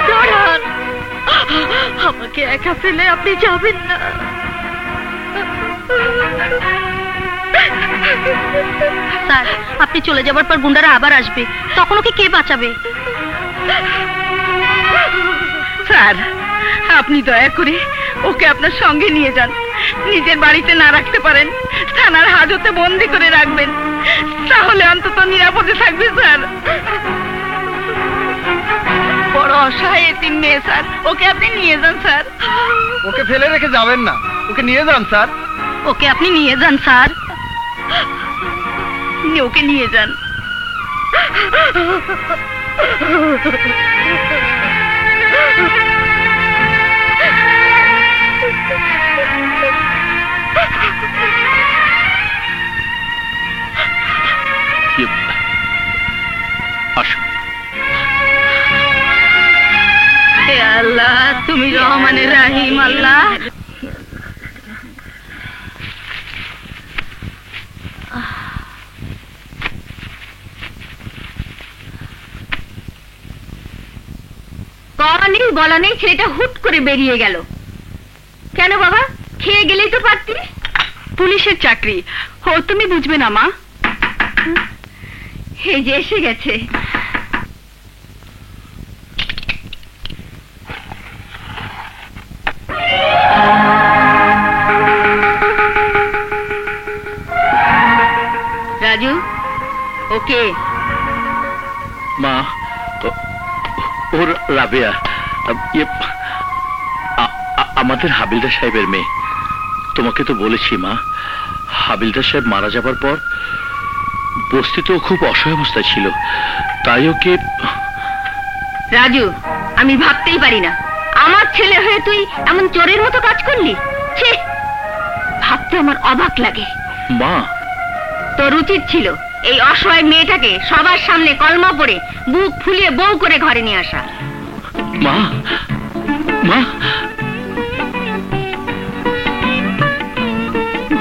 দাঁড়ান, আমাকে একা ফেলে আপনি যাবেন না। স্যার, আপনি চলে যাবার পর গুন্ডারা আবার আসবে, তখন ওকে কে বাঁচাবে? স্যার, আপনি দয়া করে ওকে আপনার সঙ্গে নিয়ে যান। নিজের বাড়িতে না রাখতে পারেন, থানার হাজতে বন্দি করে রাখবেন, তাহলে অন্তত নিরাপদে থাকবে। স্যার, বড় অসহায় এতিম মেয়ে স্যার, ওকে আপনি নিয়ে যান। স্যার, ওকে ফেলে রেখে যাবেন না, ওকে নিয়ে যান স্যার। ওকে আপনি নিয়ে যান স্যার। ওকে নিয়ে যান। আসো। হে আল্লাহ, তুমি রহমানের রাহিম। আল্লাহ, কওয়া নেই বলা নেই, ছেলেটা হুট করে বেরিয়ে গেল কেন? বাবা, খেয়ে গেলেই তো পারতি। পুলিশের চাকরি ও তুমি বুঝবে না মা। এই যে এসে গেছে। রাজু, ওকে। মা, ওর রাবেয়া, আমাদের হাবিলদার সাহেবের মেয়ে। তোমাকে তো বলেছি মা, হাবিলদার সাহেব মারা যাবার পর বস্তিতেও খুব অসহায় অবস্থায় ছিল, তাই ওকে। রাজু, আমি ভাবতেই পারি না আমার ছেলে হয়ে তুই এমন চোরের মতো কাজ করলি। ছি, ভাবতে আমার অবাক লাগে। মা, তোর উচিত ছিল এই অসহায় মেয়েটাকে সবার সামনে কলমা পড়ে বুক ফুলিয়ে বউ করে ঘরে নিয়ে আসা। মা, মা,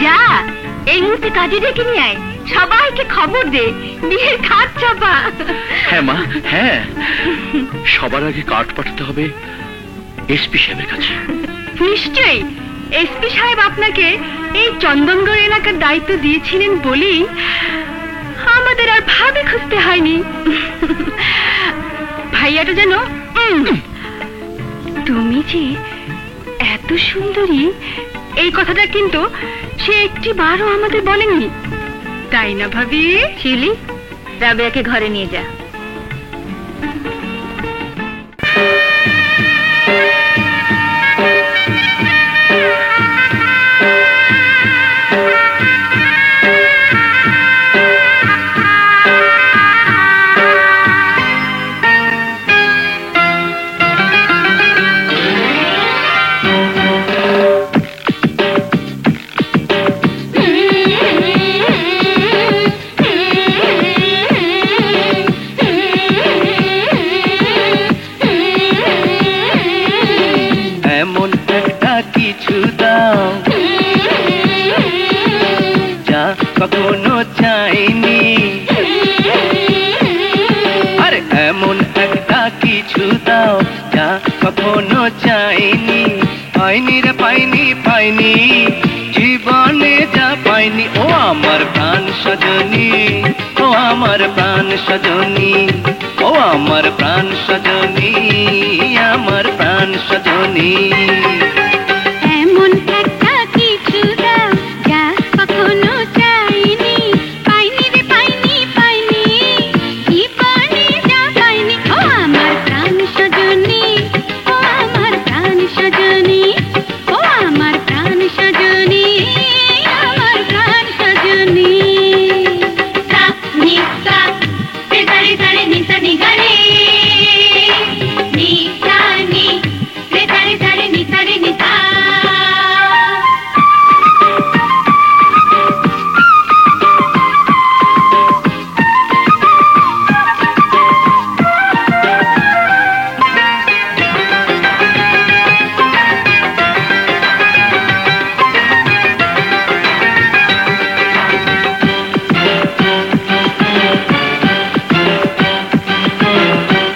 যা এই মুহূর্তে কাজে ডেকে নিয়ে আয়, সবাইকে খবর দে বিয়ের খাট চাপা। হ্যাঁ মা, হ্যাঁ। সবার আগে কার্ড পাঠাতে হবে এসপি সাহেবের কাছে। নিশ্চয়ই এসপি সাহেব আপনাকে এই চন্দনগড় এলাকার দায়িত্ব দিয়েছিলেন বলেই আমাদের আর ভাবে খুঁজতে হয়নি। ভাইয়াটা যেন তুমি যে এত সুন্দরী এই কথাটা কিন্তু সে একটি বারও আমাদের বলেনি, তাই না ভাবি? শিউলি, রাবেয়াকে ঘরে নিয়ে যা। এমন একটা কিছু দাও যা কখনো চাইনি, আরে এমন একটা কিছু দাও যা কখনো চাইনি, পাইনি রে পাইনি পাইনি জীবনে যা পাইনি। ও আমার প্রাণ সজনী, ও আমার প্রাণ সজনী, ও আমার প্রাণ সজনী, আমার প্রাণ সজনী। এমন একটা কিছু দাও যা কখনো চাইনি, পাইনি রে পাইনি পাইনি জীবনে যা পাইনি। ও আমার প্রাণ সজনী, ও আমার প্রাণ সজনী, ও আমার প্রাণ সজনী, আমার প্রাণ সজনী। সা নি সা তে তারে তারে নি সা নি গা রে, নি সা নি তে তারে তারে নি সা রে নি সা।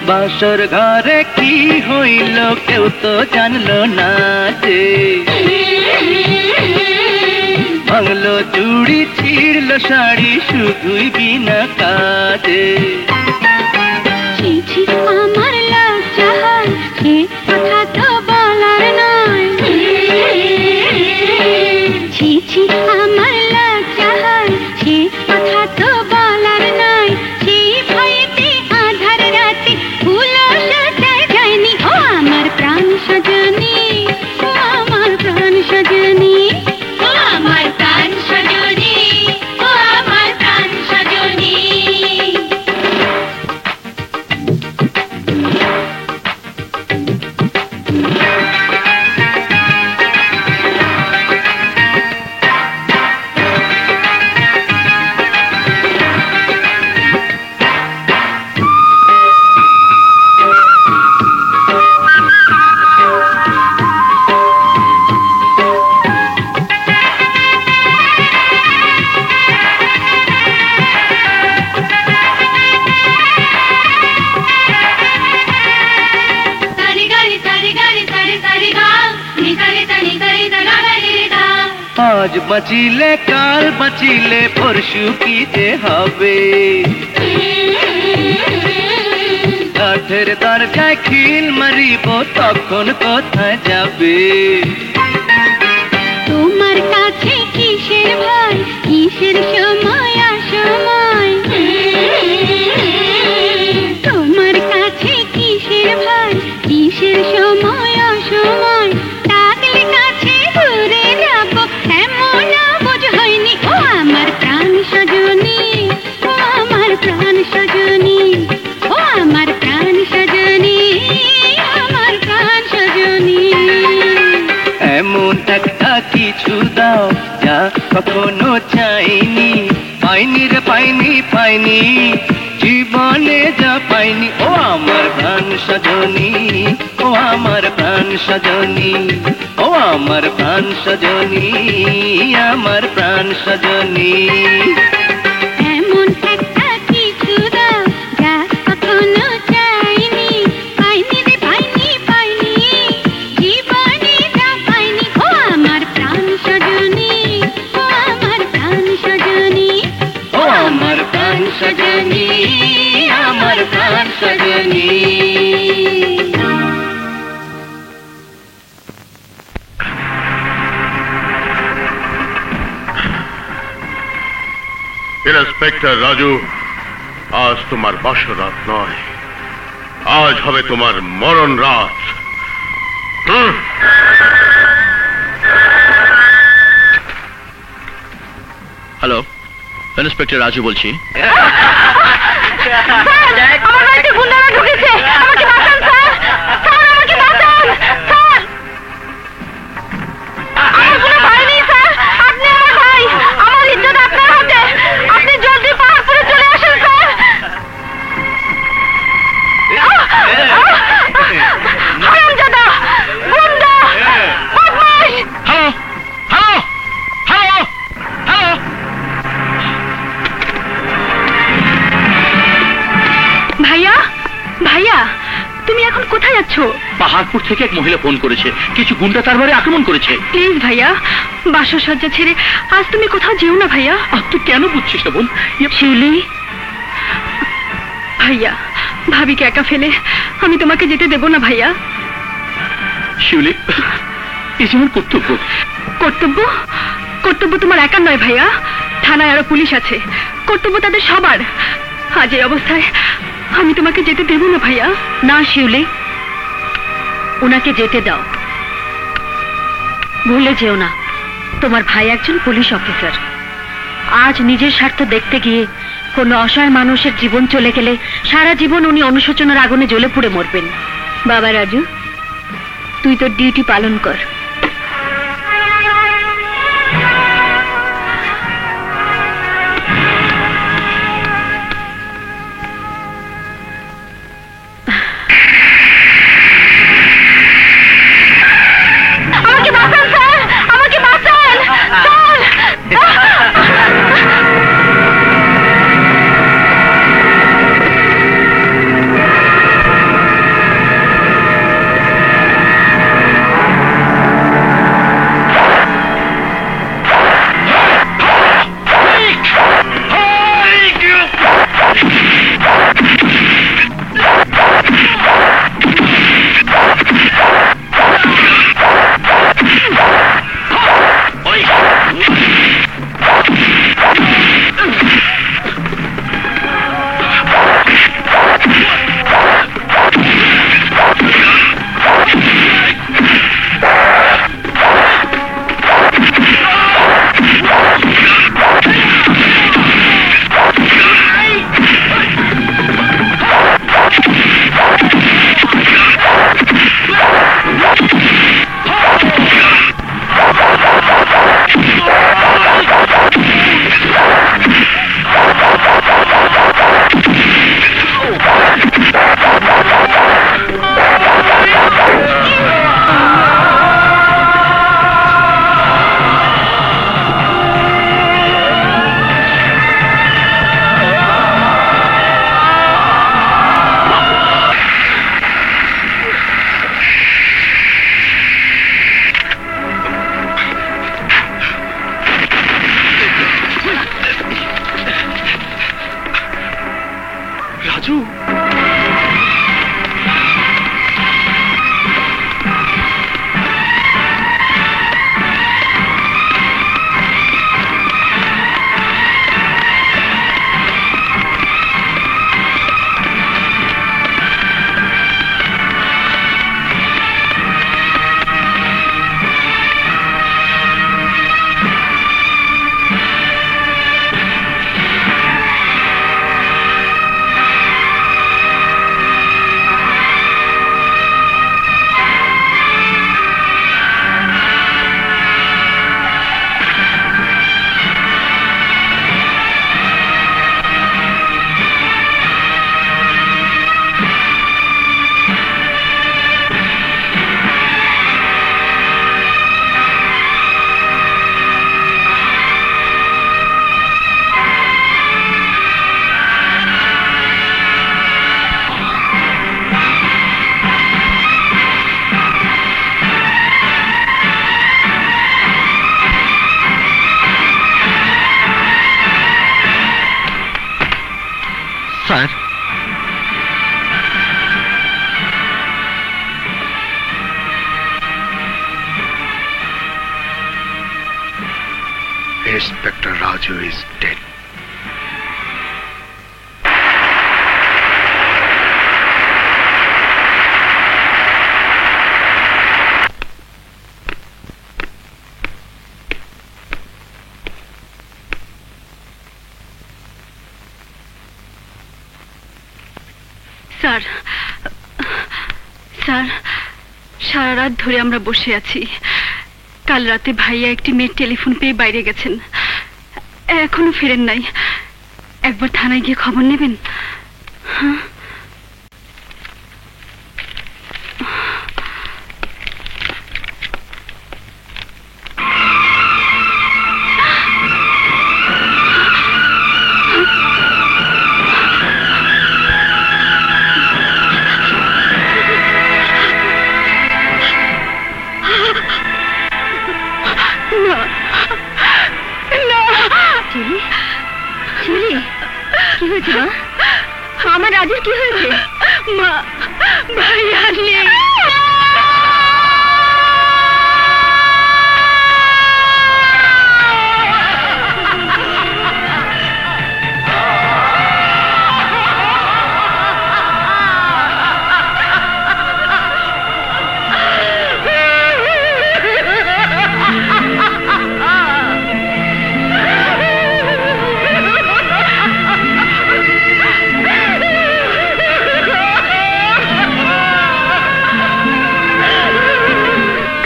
বাসর ঘরে কি হইল কেউ তো জানলো না যে, ভাঙলো চুড়ি ছিড়লো শাড়ি শুধুই বিনা কাজে। ছি ছি আমার লজ্জা হয়, সে কথা তো বলার নয়। ছি ছি আমার লজ্জা হয়, সে কথা তো বলার নয়। সেই ভয়েতে আধার রাতে ফুলও সাজায় যায়নি। ও আমার প্রাণ সজনী, ও আমার প্রাণ সজনী, ও আমার প্রাণ সজনী, ও আমার প্রাণ সজনী। আজ বাঁচিলে কাল বাঁচিলে পরশু কি যে হবে, কাঠের দরজায় খিল মারিব তখন কোথায় যাবে। তোমার কাছে কিসের ভয়, কিসের সময় অসময়। তোমার কাছে কিসের ভয়, কিসের সময় অসময়। ডাকলে কাছে ঘুরে যাব এমন বোঝ হয়নি। ও আমার প্রাণ সজনী, ও আমার প্রাণ সজনী, ও আমার প্রাণ সজনী, আমার প্রাণ সজনী। এমন একটা কিছু দাও যা কখনো চাইনি, পাইনি রে পাইনি পাইনি জীবনে যা পাইনি ও আমার প্রাণ সজনী, ও আমার প্রাণ সজনী, ও আমার প্রাণ সজনী, আমার প্রাণ সজনী। এমন একটা কিছু দাও যা কখনো চাইনি, পাইনি রে পাইনি পাইনি, জীবনে যা পাইনি ও আমার প্রাণ সজনী, ও আমার প্রাণ সজনী, ও আমার প্রাণ সজনী, আমার প্রাণ সজনী। ইন্সপেক্টর রাজু, আজ তোমার বাসর রাত নয়, আজ হবে তোমার মরণ রাত। হ্যালো, ইন্সপেক্টর রাজু বলছি। আমার বাড়িতে গুন্ডারা ঢুকেছে, আমাকে বাঁচান স্যার, স্যার আমাকে বাঁচান স্যার। আমার কোনো ভাই নেই স্যার, আপনি আমার ভাই, আমার ইজ্জত আপনার হাতে, আপনি জলদি পাহাড়পুরে চলে আসেন স্যার। হারামজাদা, গুন্ডা, বদমাশ। হ্যালো হ্যালো হ্যালো হ্যালো, ভাইয়া, ভাইয়া তুমি এখন কোথায় যাচ্ছ? পাহাড়পুর থেকে এক মহিলা ফোন করেছে, কিছু গুন্ডা তার বাড়ি আক্রমণ করেছে। প্লিজ ভাইয়া, বাসসজ্জা ছেড়ে আজ তুমি কোথাও যেও না ভাইয়া। আর তুই কেন বুঝছিস না বোন? শিউলি, ভাইয়া ভাবিকে একা ফেলে আমি তোমাকে যেতে দেব না ভাইয়া। শিউলি, এই যেমন কর্তব্য। কর্তব্য? কর্তব্য তোমার একার নয় ভাইয়া, থানায় আরো পুলিশ আছে, কর্তব্য তাদের সবার। আজ এই অবস্থায় আমি তোমাকে যেতে দেব না ভাইয়া। না শিউলি, ওনাকে যেতে দাও। ভুলে যেও না, তোমার ভাই একজন পুলিশ অফিসার। আজ নিজের স্বার্থ দেখতে গিয়ে কোনো অসহায় মানুষের জীবন চলে গেলে সারা জীবন উনি অনুশোচনার আগুনে জ্বলে পুড়ে মরবেন। বাবা রাজু, তুই তোর ডিউটি পালন কর। আমাকে বাঁচান স্যার, আমাকে বাঁচান sir. Inspector Raju is dead. Sir sir সারা রাত ধরে আমরা বসে আছি। কাল রাতে ভাইয়া একটি মেয়ের টেলিফোন পেয়ে বাইরে গেছেন, এখনো ফেরেন নাই। একবার থানায় গিয়ে খবর নেবেন? হ্যাঁ, কি হয়েছে মা? আমার রাজুর কি হয়েছে মা? ভাইয়া নেই।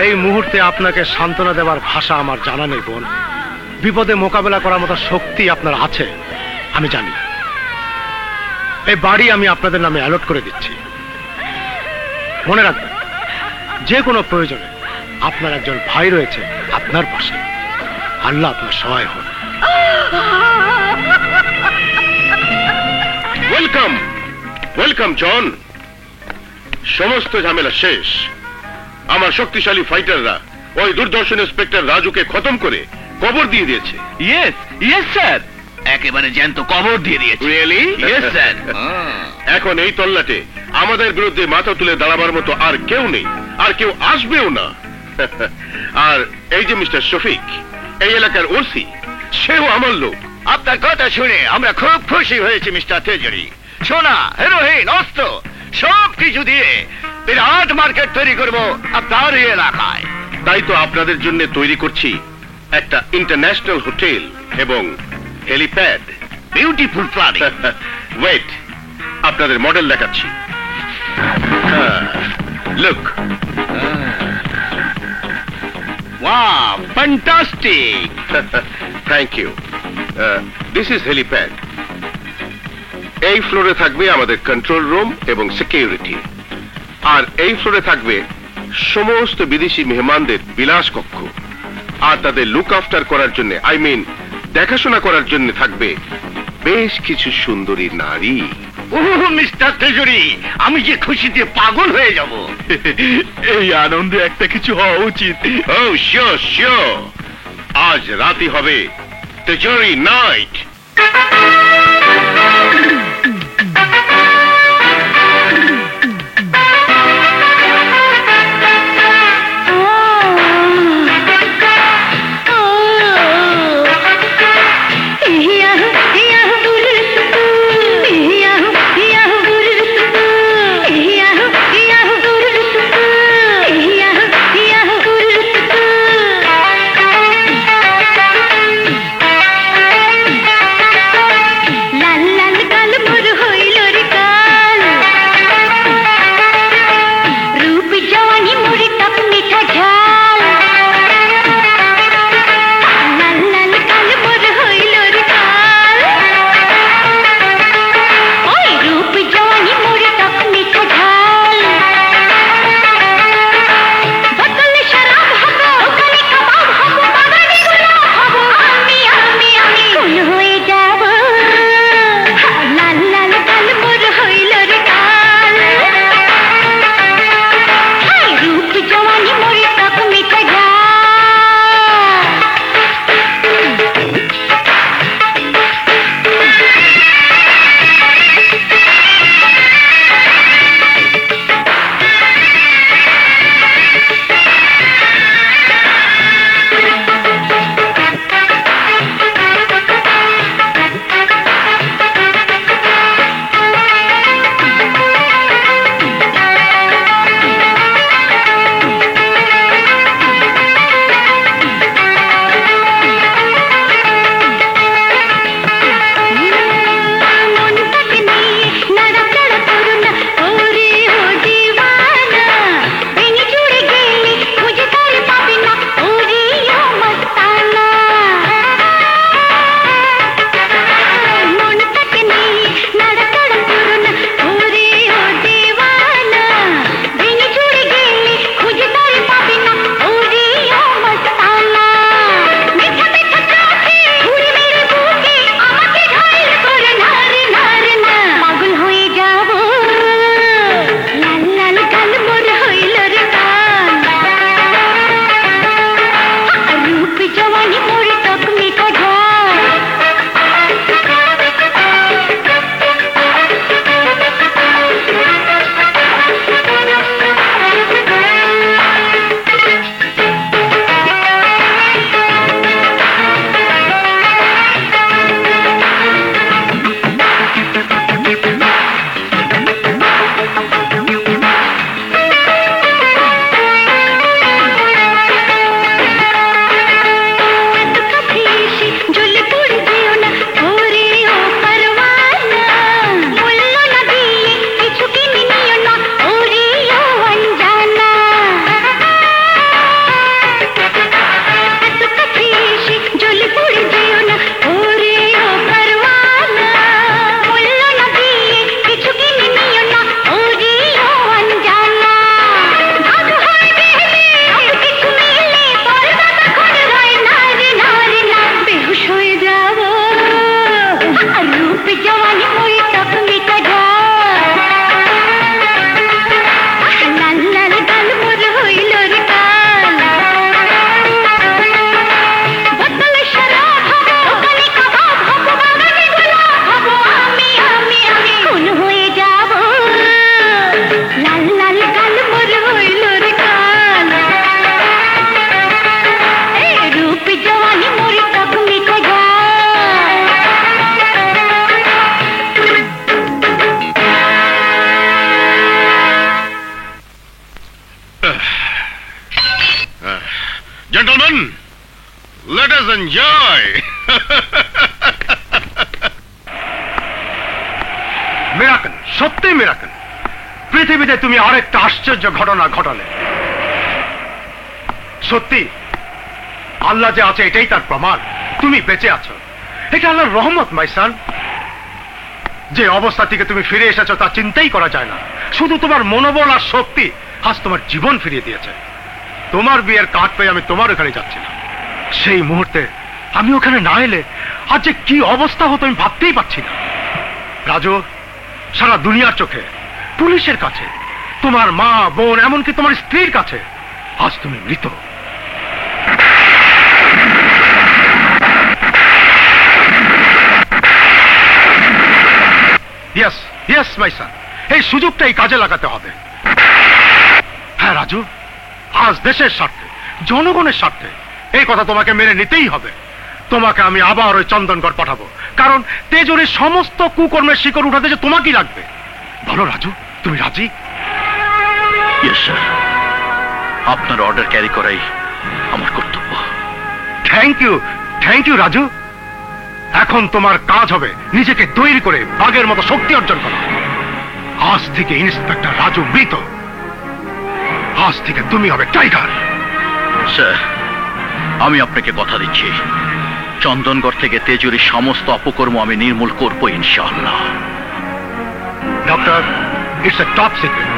এই মুহূর্তে আপনাকে সান্ত্বনা দেওয়ার ভাষা আমার জানা নেই বোন। বিপদে মোকাবেলা করার মতো শক্তি আপনার আছে আমি জানি। এই বাড়ি আমি আপনাদের নামে অ্যালট করে দিচ্ছি। মনে রাখবেন, যে কোনো প্রয়োজনে আপনার একজন ভাই রয়েছে আপনার পাশে। আল্লাহ আপনার সহায় হন। ওয়েলকাম ওয়েলকাম জন। সমস্ত ঝামেলা শেষ। আমার শক্তিশালী ফাইটাররা ওই দুর্দর্শন ইন্সপেক্টর রাজুকে খতম করে কবর দিয়ে দিয়েছে। ইয়েস ইয়েস স্যার, একেবারে জ্যান্ত কবর দিয়ে দিয়েছে। রিয়েলি? Yes sir. এখন এই তল্লাটে আমাদের বিরুদ্ধে মাথা তুলে দাঁড়াবার মতো আর কেউ নেই, আর কেউ আসবেও না। আর এই যে মিস্টার শফিক, এই এলাকার ওসি, সেও আমার লোক। আপনার কথা শুনে আমরা খুব খুশি হয়েছি মিস্টার তেজরি। সোনা, হেরোইন, অস্ত্র সব কিছু দিয়ে বিরাট মার্কেট তৈরি করব আপনার এই এলাকায়। তাই তো আপনাদের জন্য তৈরি করছি একটা ইন্টারন্যাশনাল হোটেল এবং হেলিপ্যাড। Beautiful planning. ওয়েট, আপনাদের মডেল দেখাচ্ছি। Look. Wow, fantastic. Thank you. This is helipad. এই ফ্লোরে থাকবে আমাদের কন্ট্রোল রুম এবং সিকিউরিটি, আর এই ফ্লোরে থাকবে সমস্ত বিদেশি মেহমানদের বিলাস কক্ষ। আর তাদের লুক আফটার করার জন্য, আই মিন দেখাশোনা করার জন্য থাকবে বেশ কিছু সুন্দরী নারী। ওহ মিস্টার তেজরি, আমি যে খুশিতে পাগল হয়ে যাব। এই আনন্দে একটা কিছু হওয়া উচিত। ও শিওর শিওর, আজ রাতে হবে তেজরি নাইট। লাল লাল Let us enjoy. মিরাকেল, সত্যি মিরাকেল। পৃথিবীতে তুমি আরেকটা আশ্চর্য ঘটনা ঘটালে। সত্যি আল্লাহ যে আছে এটাই তার প্রমাণ। তুমি বেঁচে আছো, এটা আল্লাহর রহমত মাই সান। যে অবস্থা থেকে তুমি ফিরে এসেছো তা চিন্তাই করা যায় না। শুধু তোমার মনোবল আর শক্তি আজ তোমার জীবন ফিরিয়ে দিয়েছে। তোমার বিয়ের কার্ড পেয়ে আমি তোমার ওখানে যাচ্ছিলাম। সেই মুহূর্তে আমি ওখানে না এলে আজ যে কি অবস্থা হতো আমি ভাবতেই পারছি না। রাজু, সারা দুনিয়ার চোখে, পুলিশের কাছে, তোমার মা বোন, এমনকি তোমার স্ত্রীর কাছে আজ তুমি মৃত। ইয়েস ইয়েস মাই সান, এই সুযোগটাই কাজে লাগাতে হবে। হ্যাঁ রাজু, আজ দেশের স্বার্থে, জনগণের স্বার্থে এই কথা তোমাকে মেনে নিতেই হবে। তোমাকে আমি আবার ওই চন্দনগড় পাঠাবো, কারণ তেজরের সমস্ত কুকর্মের শিকড় উঠাতে যে তোমাকেই লাগবে। বলো রাজু, তুমি রাজি? ইয়েস স্যার, আপনার অর্ডার ক্যারি করাই আমার কর্তব্য। Thank you Raju. এখন তোমার কাজ হবে নিজেকে তৈরি করে বাঘের মতো শক্তি অর্জন করা। আজ থেকে ইন্সপেক্টর রাজু মৃত, আজ থেকে তুমি হবে টাইগার। স্যার, আমি আপনাকে কথা দিচ্ছি, চন্দনগড় থেকে তেজুরির সমস্ত অপকর্ম আমি নির্মূল করবো ইনশাআল্লাহ। Doctor, it's a top secret.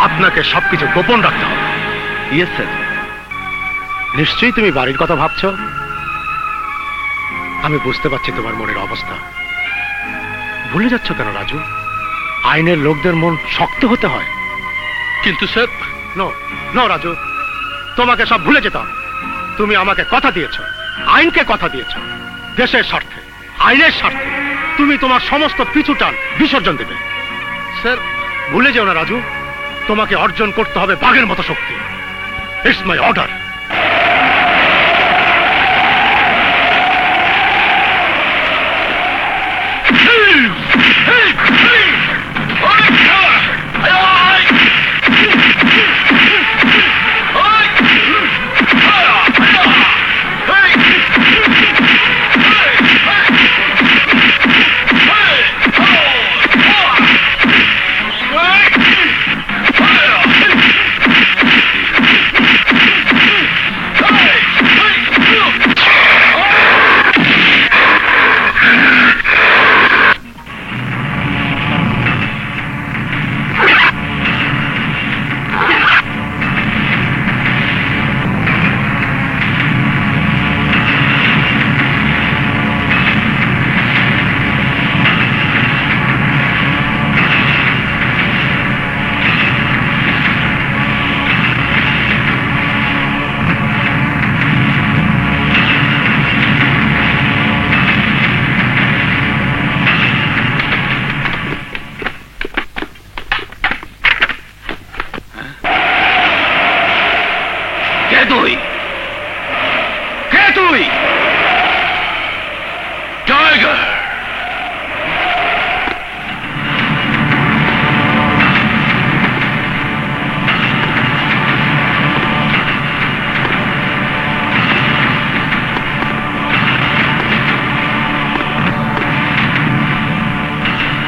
আপনাকে সবকিছু গোপন রাখতে হবে। Yes sir. নিশ্চয়ই তুমি বাড়ির কথা ভাবছো। আমি বুঝতে পারছি তোমার মনের অবস্থা। ভুলে যাচ্ছ কেন রাজু? আইনের লোকদের মন শক্ত হতে হয়। কিন্তু স্যার, নো নো রাজু, তোমাকে সব ভুলে যেতে হবে। তুমি আমাকে কথা দিয়েছ, আইনকে কথা দিয়েছ। দেশের স্বার্থে, আইনের স্বার্থে তুমি তোমার সমস্ত পিছু টান বিসর্জন দেবে। স্যার, ভুলে যেও না রাজু, তোমাকে অর্জন করতে হবে বাঘের মতো শক্তি। It's my order.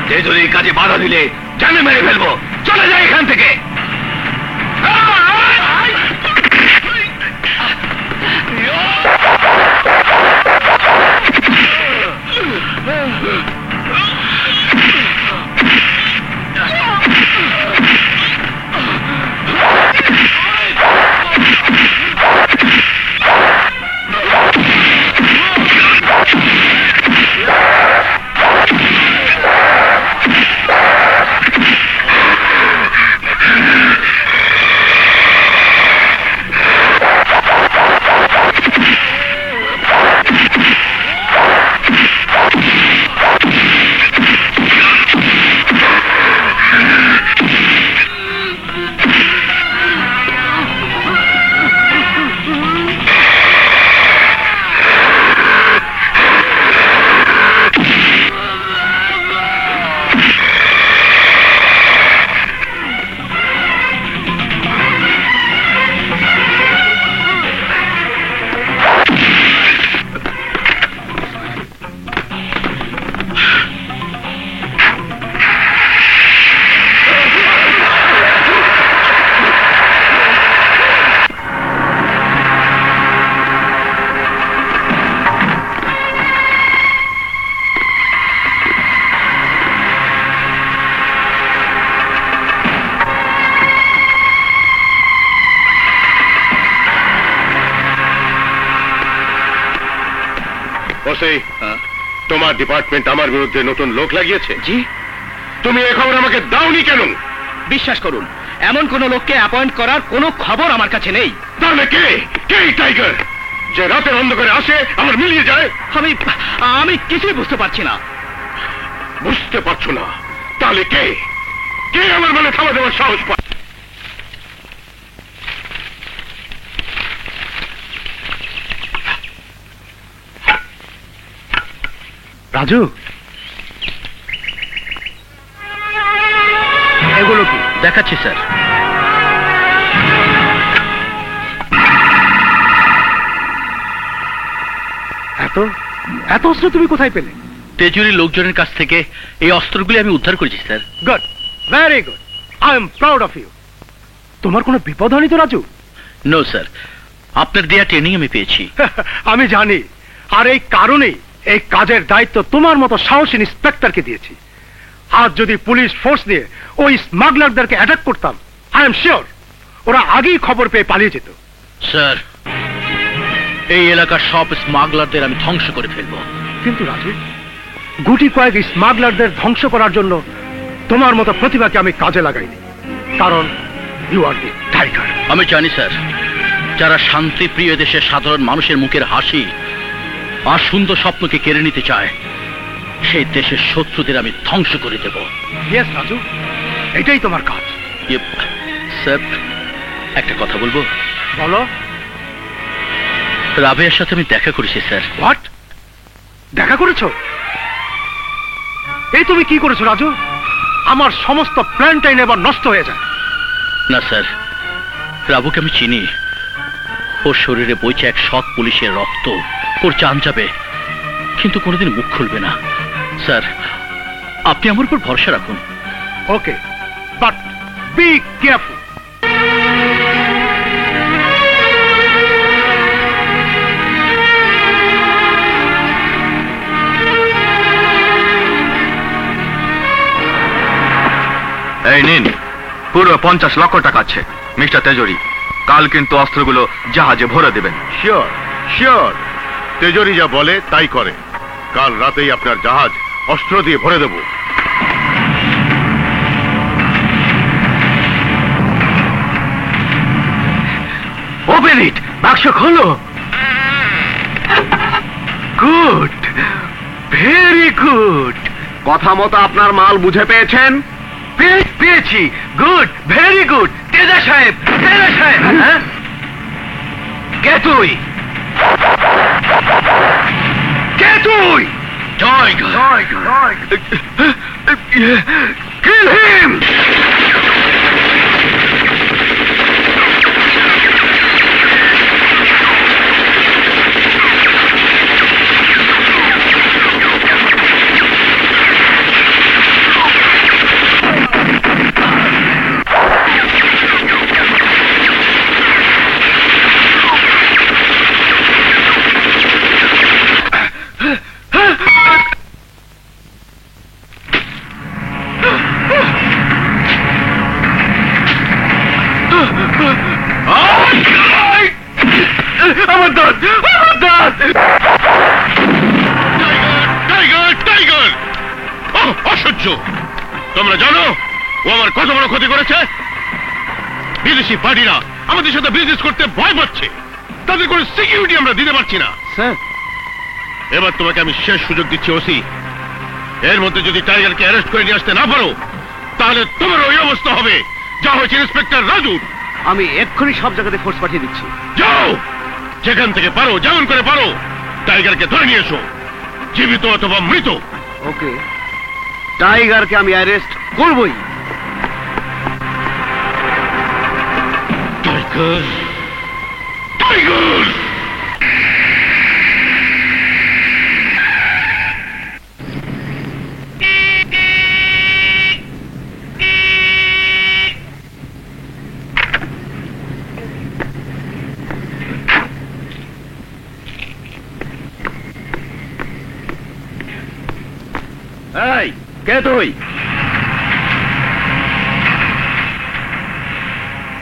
তেজুরির কাজে বাধা দিলে জানে মেরে ফেলবো। চলে যাই এখান থেকে। ওসি, তোমার ডিপার্টমেন্ট আমার বিরুদ্ধে নতুন লোক লাগিয়েছে। জি, তুমি এ খবর আমাকে দাওনি কেন? বিশ্বাস করুন, এমন কোন লোককে অ্যাপয়েন্ট করার কোনো খবর আমার কাছে নেই। তাহলে কে কে এই টাইগার যে রাতের অন্ধকারে আসে আমার মিলিয়ে যায়? আমি কিছুই বুঝতে পারছি না। বুঝতে পারছো না? তাহলে কে কে আমার মানে থামা দেওয়ার সাহস পায়? রাজু, এগুলো কি? দেখাচ্ছি স্যার। এত এত অস্ত্র তুমি কোথায় পেলে? তেজুরি লোকজনের কাছ থেকে এই অস্ত্রগুলি আমি উদ্ধার করেছি sir. Good, very good, I am proud of you. তোমার কোনো বিপদ হয়নি তো রাজু? নো স্যার, আপনার দেয়া ট্রেনিং আমি পেয়েছি। আমি জানি, আর এই কারণেই এই কাজের দায়িত্ব তোমার মতো সাহসী ইন্সপেক্টরকে দিয়েছি। আজ যদি পুলিশ ফোর্স দিয়ে ওই স্মাগলারদেরকে অ্যাটাক করতাম, আই এম শিওর ওরা আগেই খবর পেয়ে পালিয়ে যেত। স্যার, এই এলাকার সব স্মাগলারদের আমি ধ্বংস করে ফেলবো। কিন্তু রাজু, গুটি কয়েক স্মাগলারদের ধ্বংস করার জন্য তোমার মতো প্রতিভাকে আমি কাজে লাগাইনি, কারণ ইউ আর দি টাইগার। আমি জানি স্যার, যারা শান্তিপ্রিয় দেশের সাধারণ মানুষের মুখের হাসি আর সুন্দর স্বপ্নকে কেড়ে নিতে চায়, সেই দেশের শত্রুদের আমি ধ্বংস করে দেব। ইয়েস রাজু, এটাই তোমার কাজ। স্যার, একটা কথা বলবো? বলো। রাবেয়ার সাথে আমি দেখা করেছি স্যার। হোয়াট? দেখা করেছো? এই তুমি কি করেছো রাজু? আমার সমস্ত প্ল্যানটাই এবার নষ্ট হয়ে যায়। না স্যার, রাবুকে আমি চিনি। ওর শরীরে বইছে এক সৎ পুলিশের রক্ত। ওর জান যাবে, কিন্তু কোনোদিন মুখ খুলবে না। স্যার, আপনি আমার উপর ভরসা রাখুন। ওকে, বাট বি কেয়ারফুল। এই নিন, পুরো 50 লক্ষ টাকা আছে মিস্টার তেজরি। কাল কিন্তু অস্ত্রগুলো জাহাজে ভরে দেবেন। শিওর শিওর, তেজরি যা বলে তাই করে। কাল রাতেই আপনার জাহাজ অস্ত্র দিয়ে ভরে দেব। ওপেন ইট, বাক্স খোলো। Good, very good. কথা মতো আপনার মাল বুঝে পেয়েছেন? পেয়েছি। Good, very good. তেজা সাহেব, তেজা সাহেব। হ্যাঁ, কে তুই? কে তুই? কিল হিম। আমার দাঁত, আমার দাঁত। টাইগার টাইগার, অসহ্য। তোমরা জানো ও আমার কত বড় ক্ষতি করেছে? বিদেশি পার্টিরা আমাদের সাথে বিজনেস করতে ভয় পাচ্ছে। তাদের কোনো সিকিউরিটি আমরা দিতে পারছি না। স্যার, এবার তোমাকে আমি শেষ সুযোগ দিচ্ছি ওসি। এর মধ্যে যদি টাইগারকে অ্যারেস্ট করে নিয়ে আসতে না পারো, তাহলে তোমার ওই অবস্থা হবে যা হয়েছে ইন্সপেক্টর রাজুর। আমি এক্ষুনি সব জায়গাতে ফোর্স পাঠিয়ে দিচ্ছি। যাও, যেখান থেকে পারো, যেমন করে পারো টাইগারকে ধরে নিয়ে এসো, জীবিত অথবা মৃত। ওকে, টাইগারকে আমি অ্যারেস্ট করবই। Tiger tiger. এই, কে তুই?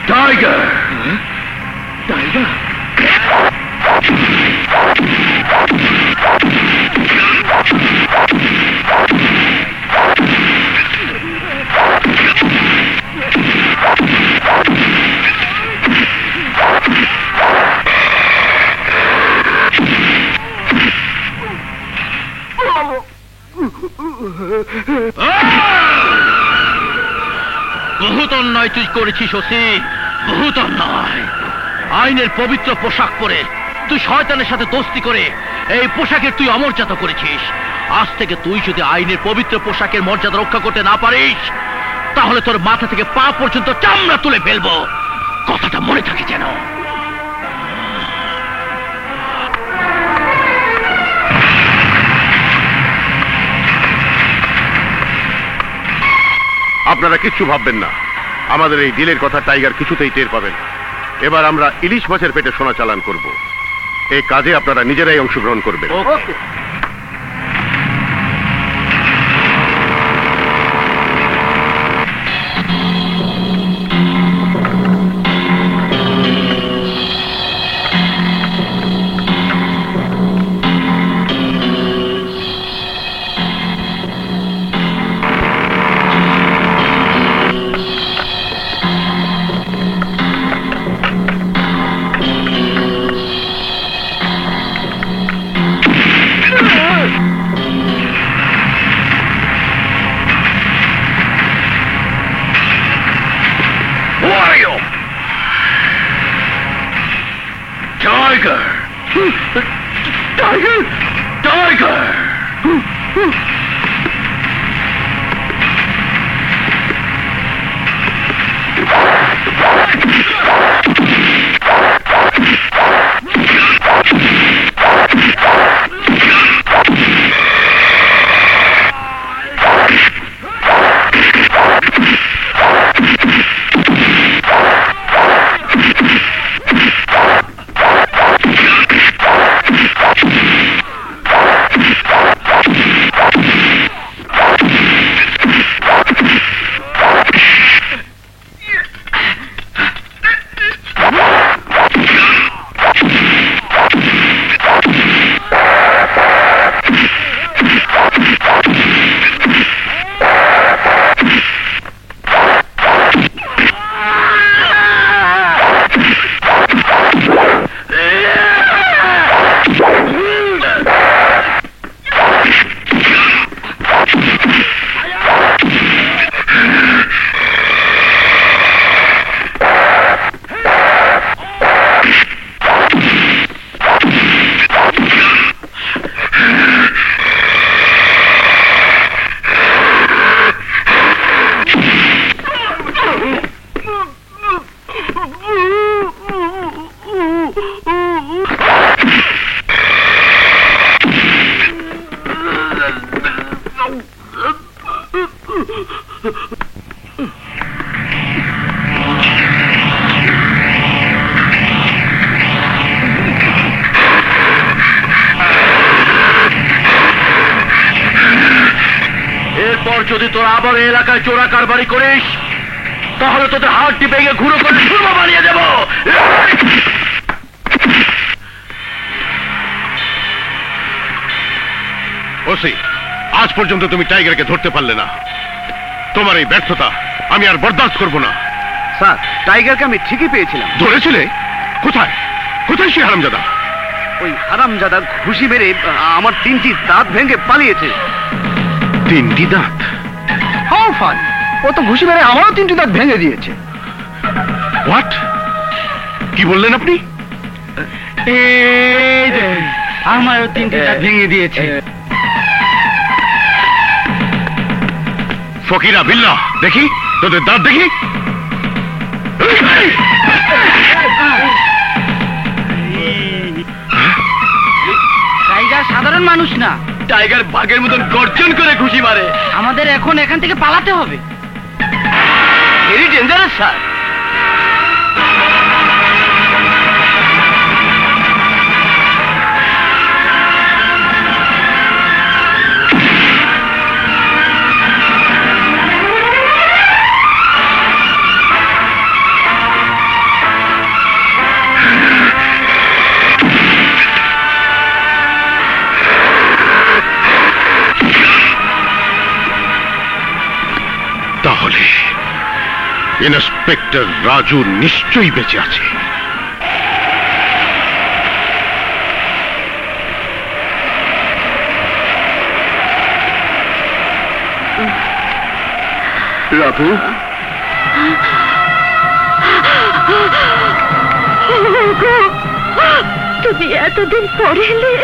Tiger tiger? বহুত অন্যায় তুই করেছিস ওসি, বহুত অন্যায়। আইনের পবিত্র পোশাক পরে তুই শয়তানের সাথে দোস্তি করে এই পোশাকের তুই অমর্যাদা করেছিস। আজ থেকে তুই যদি আইনের পবিত্র পোশাকের মর্যাদা রক্ষা করতে না পারিস, তাহলে তোর মাথা থেকে পা পর্যন্ত চামড়া তুলে ফেলবো। কথাটা মনে থাকে যেন। আপনারা কিচ্ছু ভাববেন না, আমাদের এই ডিলের কথা টাইগার কিছুতেই টের পাবেন। এবার আমরা ইলিশ মাছের পেটে সোনা চালান করব। এই কাজে আপনারা নিজেরাই অংশগ্রহণ করবেন। Tiger! Tiger! Tiger! এরপর যদি তোরা আবার এই এলাকায় চোরা কারবারি করিস, তাহলে তোদের হাতটি ভেঙে ঘুরো করে সুরমা বানিয়ে দেব। ওসি, আজ পর্যন্ত তুমি টাইগারকে ধরতে পারলে না। তোমার এই ব্যর্থতা আমি আর বরদাস্ত করব না। স্যার, টাইগারকে আমি ঠিকই পেয়েছিলাম। ধরেছিলে? কোথায় কোথায় সে হারামজাদা? ওই হারামজাদা ঘুষি মেরে আমার 3টি দাঁত ভেঙে পালিয়েছে। 3টি দাঁত? How fun! ও তো ঘুষি মেরে আমারও 3টি দাঁত ভেঙে দিয়েছে। হোয়াট? কি বললেন আপনি? আমারও 3টি দাঁত ভেঙে দিয়েছে। ফকিরা বিল্লাহ, দেখি তোদের দাঁত দেখি। টাইগার সাধারণ মানুষ না, টাইগার বাঘের মতন গর্জন করে ঘুষি মারে। আমাদের এখন এখান থেকে পালাতে হবে। Very dangerous sir. তাহলে ইন্সপেক্টর রাজু নিশ্চয়ই বেঁচে আছে। রাবু, ওগো, তুমি এতদিন পরে এলে।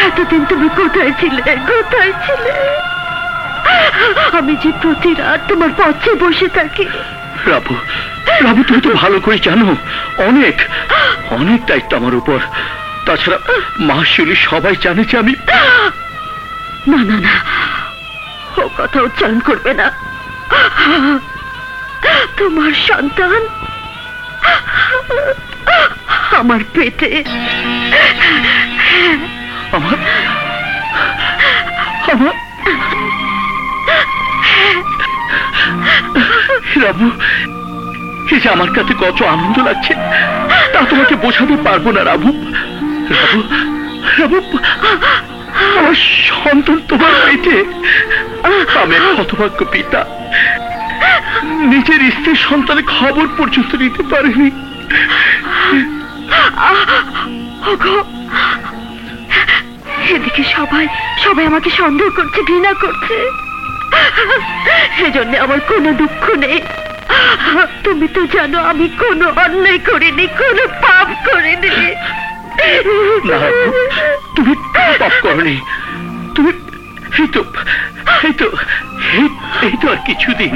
এতদিন তুমি কোথায় ছিলে, কোথায় ছিলে? আমি যে প্রতি রাত তোমার পথে বসে থাকি। রাবু, রাবু, তুমি তো ভালো করে জানো অনেক অনেক দায়িত্ব আমার উপর। তাছাড়া মা শিউলি সবাই জানে যে আমি। না না না, ও কথা উচ্চারণ করবে না। তোমার সন্তান আমার পেটে। আমার আমার রাবু, এই যে আমার কাছে কত আনন্দ লাগছে তা তোমাকে বোঝাতে পারবো না রাবু। রাবু, রাবু, আমার সন্তান তোমার পেটে। আমি এক হতভাগ্য পিতা, নিজের স্ত্রীর সন্তানের খবর পর্যন্ত নিতে পারিনি। ওগো, এদিকে সবাই সবাই আমাকে সন্দেহ করছে, ঘৃণা করছে। সেজন্য আমার কোনো দুঃখ নেই। তুমি তো জানো আমি কোনো অন্যায় করিনি, কোনো পাপ করিনি। না, তুমি পাপ করনি। তুমি এই তো এই তো এই তো আর কিছুদিন।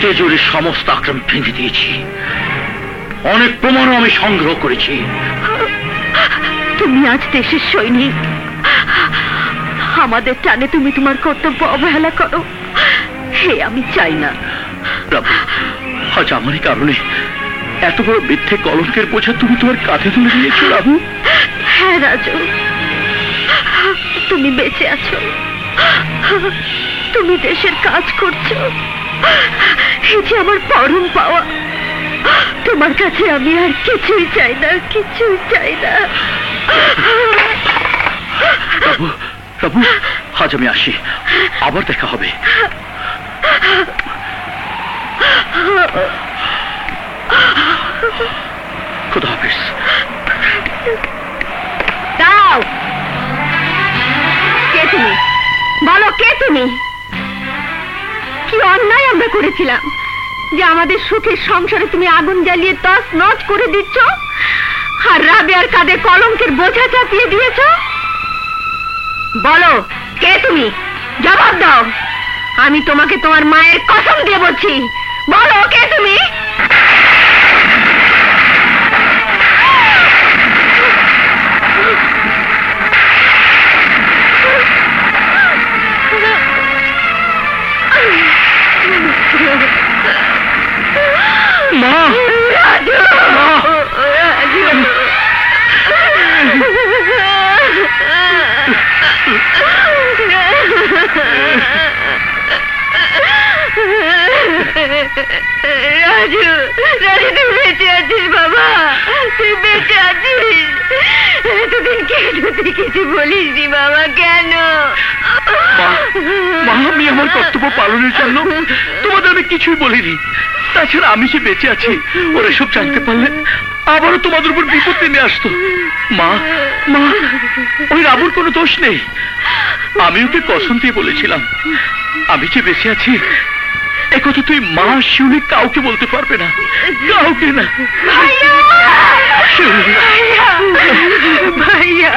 তেজুরির সমস্ত আক্রমণ ভেঙে দিয়েছি, অনেক প্রমাণও আমি সংগ্রহ করেছি। তুমি আজ দেশের সৈনিক, আমাদের টানে তুমি তোমার কর্তব্য অবহেলা করো, হে আমি চাই না। রাবু, আজ আমারই কারণে এত বড় মিথ্যে কলঙ্কের বোঝা তুমি তোমার কাঁধে তুলে নিয়েছো রাবু। হ্যাঁ রাজু, তুমি বেঁচে আছো, তুমি দেশের কাজ করছো, এই যে আমার পরম পাওয়া। তোমার কাছে আমি আর কিছুই চাই না, কিছুই চাই না। রাবু, রাবু, আজ আমি আসি, আবার দেখা হবে। খুদা হাফেজ। দাও, কে তুমি? বলো কে তুমি? কি অন্যায় আমরা করেছিলাম যে আমাদের সুখের সংসারে তুমি আগুন জ্বালিয়ে তছনছ করে দিচ্ছ, আর রাবেয়ার কাঁধে কলঙ্কের বোঝা চাপিয়ে দিয়েছ? বলো কে তুমি? জবাব দাও। আমি তোমাকে তোমার মায়ের কসম দিয়ে বলছি, বলো কে তুমি? মা, রাজু, রাজু, রাজু, তুই বেঁচে আছিস বাবা, তুই বেঁচে আছিস। এতদিন কেন তুই কিছু বলিসনি বাবা, কেন? মা, আমি আমার কর্তব্য পালনের জন্য তোমাদের আমি কিছুই বলিনি। তাছাড়া আমি যে বেঁচে আছি ওরা সব জানতে পারলে আবারও তোমাদের উপর বিপদ নেমে আসতো। মা, মা, ওই রাবুর কোনো দোষ নেই। আমি ওকে কসম দিয়ে বলেছিলাম আমি যে বেঁচে আছি একথা তুই মা শিউলি কাউকে বলতে পারবে না, কাউকে না। ভাইয়া, শিউলি, ভাইয়া,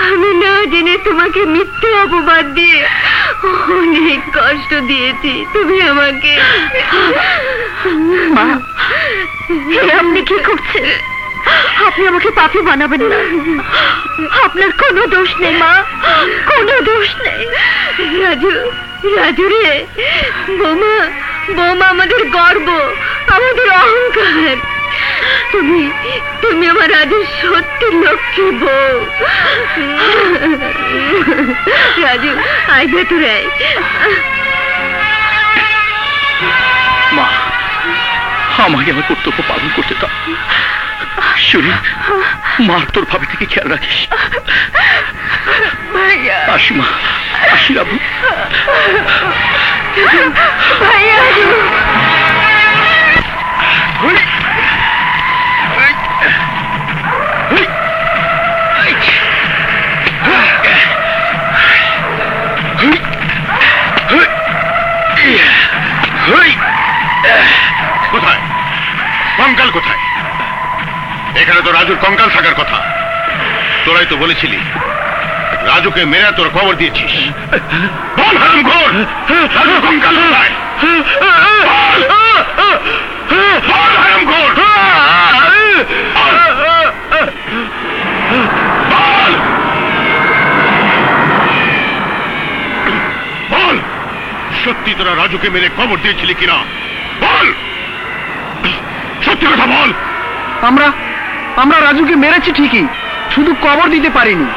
আমি না জেনে তোমাকে মিথ্যে অপবাদ দিয়ে অনেক কষ্ট দিয়েছি। তুমি আমাকে। মা, আপনি কি করছেন? আপনি আমাকে পাপী বানাবেন না। আপনার কোনো দোষ নেই মা, কোনো দোষ নেই। রাজু, রাজু রে, বৌমা, বৌমা আমাদের গর্ব, আমাদের অহংকার। তুমি তুমি আমার রাজু সত্যি লক্ষ্মী বউ। রাজু, আয় ভেতরে আয়। মা, আমাকে আমার কর্তব্য পালন করতে দাও। শুনি, মা তোর ভাবি থেকে খেয়াল রাখিস। ভাইয়া, আসি মা, আসি রাবু। ভাইয়া। কোথায় কঙ্কাল কোথায়? এখানে তো রাজুর কঙ্কাল থাকার কথা। তোরাই তো বলেছিলি রাজুকে মেরে তোর খবর দিয়েছিস। বল হারামখোর, রাজুর কঙ্কাল কোথায়? বল! বল হারামখোর! বল! বল সত্যি তোরা রাজুকে মেরে খবর দিয়েছিলি কিনা? বল সত্যি কথা বল। আমরা রাজুকে মেরেছি ঠিকই, শুধু কবর দিতে পারিনি।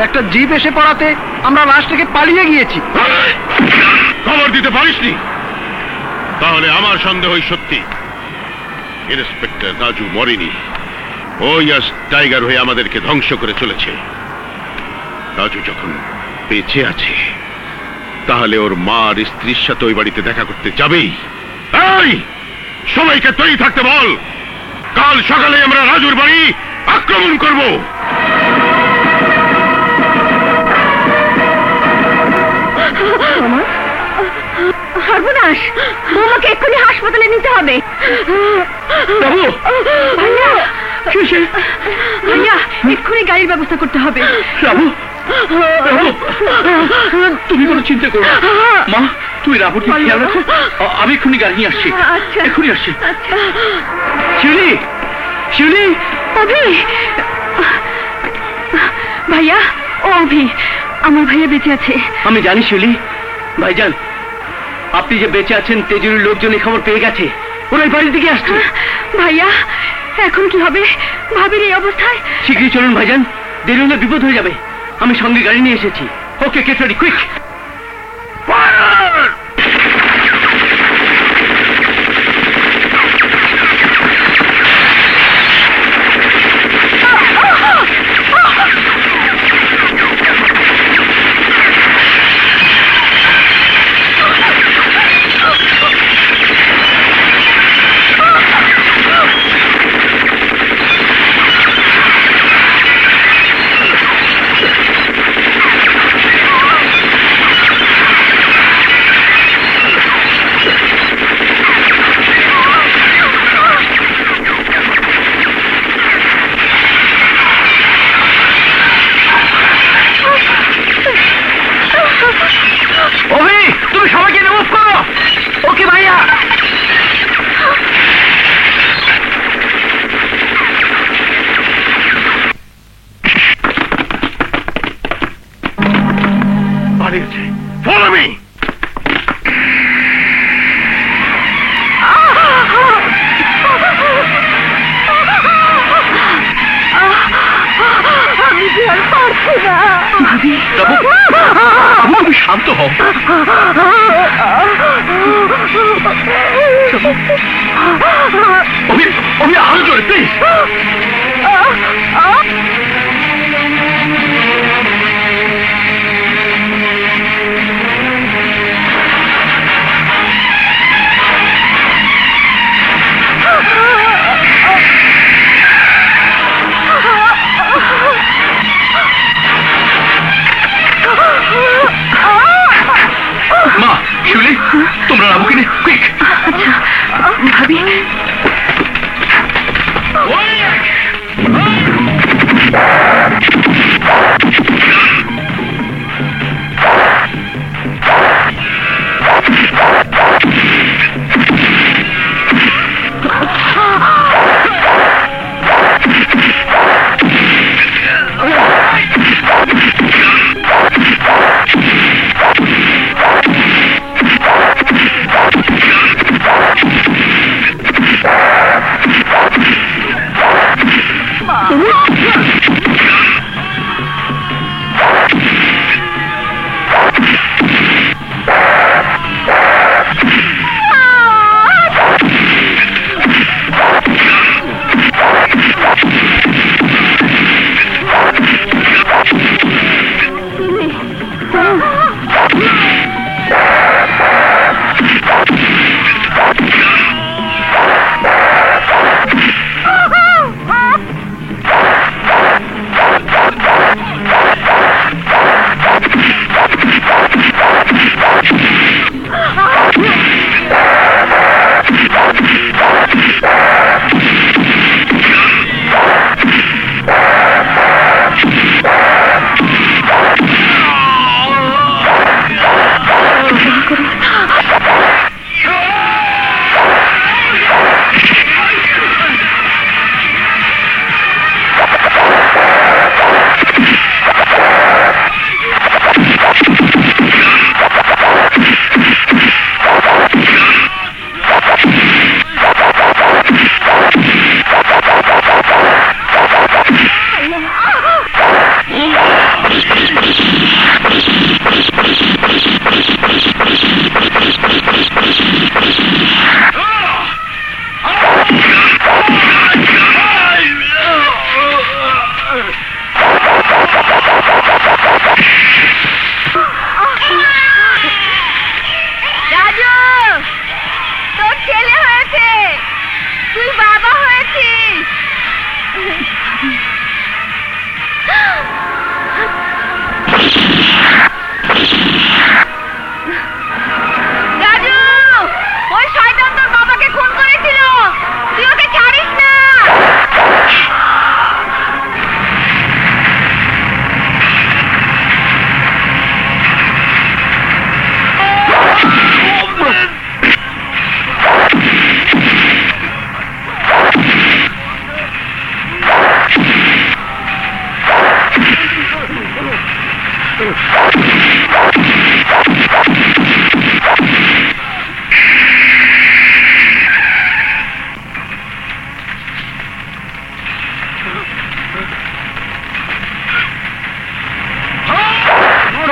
একটা জিপ এসে পড়াতে আমরা লাশ থেকে পালিয়ে গিয়েছি। খবর দিতে পারিসনি? তাহলে আমার সন্দেহই সত্যি। ইন্সপেক্টর রাজু মরেনি, ওই আজ টাইগার হয়ে আমাদেরকে ধ্বংস করে চলেছে। রাজু যখন বেঁচে আছে তাহলে ওর মার স্ত্রীর সাথে ওই বাড়িতে দেখা করতে যাবেই। এই সবাইকে তৈরি থাকতে বল, কাল সকালে আমরা রাজুর বাড়ি আক্রমণ করব। সর্বনাশ, বৌমাকে এক্ষুনি হাসপাতালে নিতে হবে। ভাইয়া, ভাইয়া এক্ষুনি গাড়ির ব্যবস্থা করতে হবে। তুমি কোনো চিন্তা করো না। মা, তুই রাবুর খেয়াল রাখো, আমি এক্ষুনি গাড়ি নিয়ে আসছি। এক্ষুনি আসছি। শিউলি, শিউলি, অভি, ভাইয়া, ও অভি, আমার ভাইয়া বেঁচে আছে। আমি জানি শিউলি। ভাইজান, আপনি যে বেঁচে আছেন তেজুরির লোকজন এই খবর পেয়ে গেছে, ওরা এই বাড়ির দিকে আসছে। ভাইয়া এখন কি হবে ভাবির এই অবস্থায়? শীঘ্রই চলুন ভাইজান, দেরি হলে বিপদ হয়ে যাবে। আমি সঙ্গে গাড়ি নিয়ে এসেছি। ওকে, গেট রেডি, কুইক। তুমি সবাইকে রিমুভ করো। ওকে ভাইয়া। পালিয়েছে। Follow me. আমি কি আর পারছি না। ভাবি, তুমি শান্ত হও। আমি আরো জোরে, প্লিজ। মা, শিউলি, তোমরা রাবুকে নিয়ে কুইক। ভাবি, ওই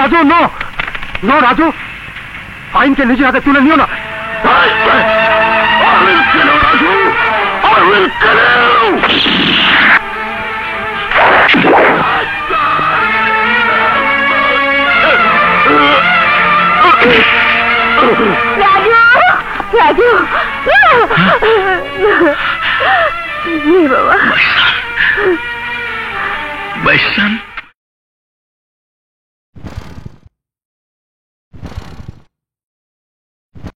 রাজু নো নো রাজু, আইনকে নিজের হাতে তুলে নিও না। রাজু রাজু বাবা বাইসান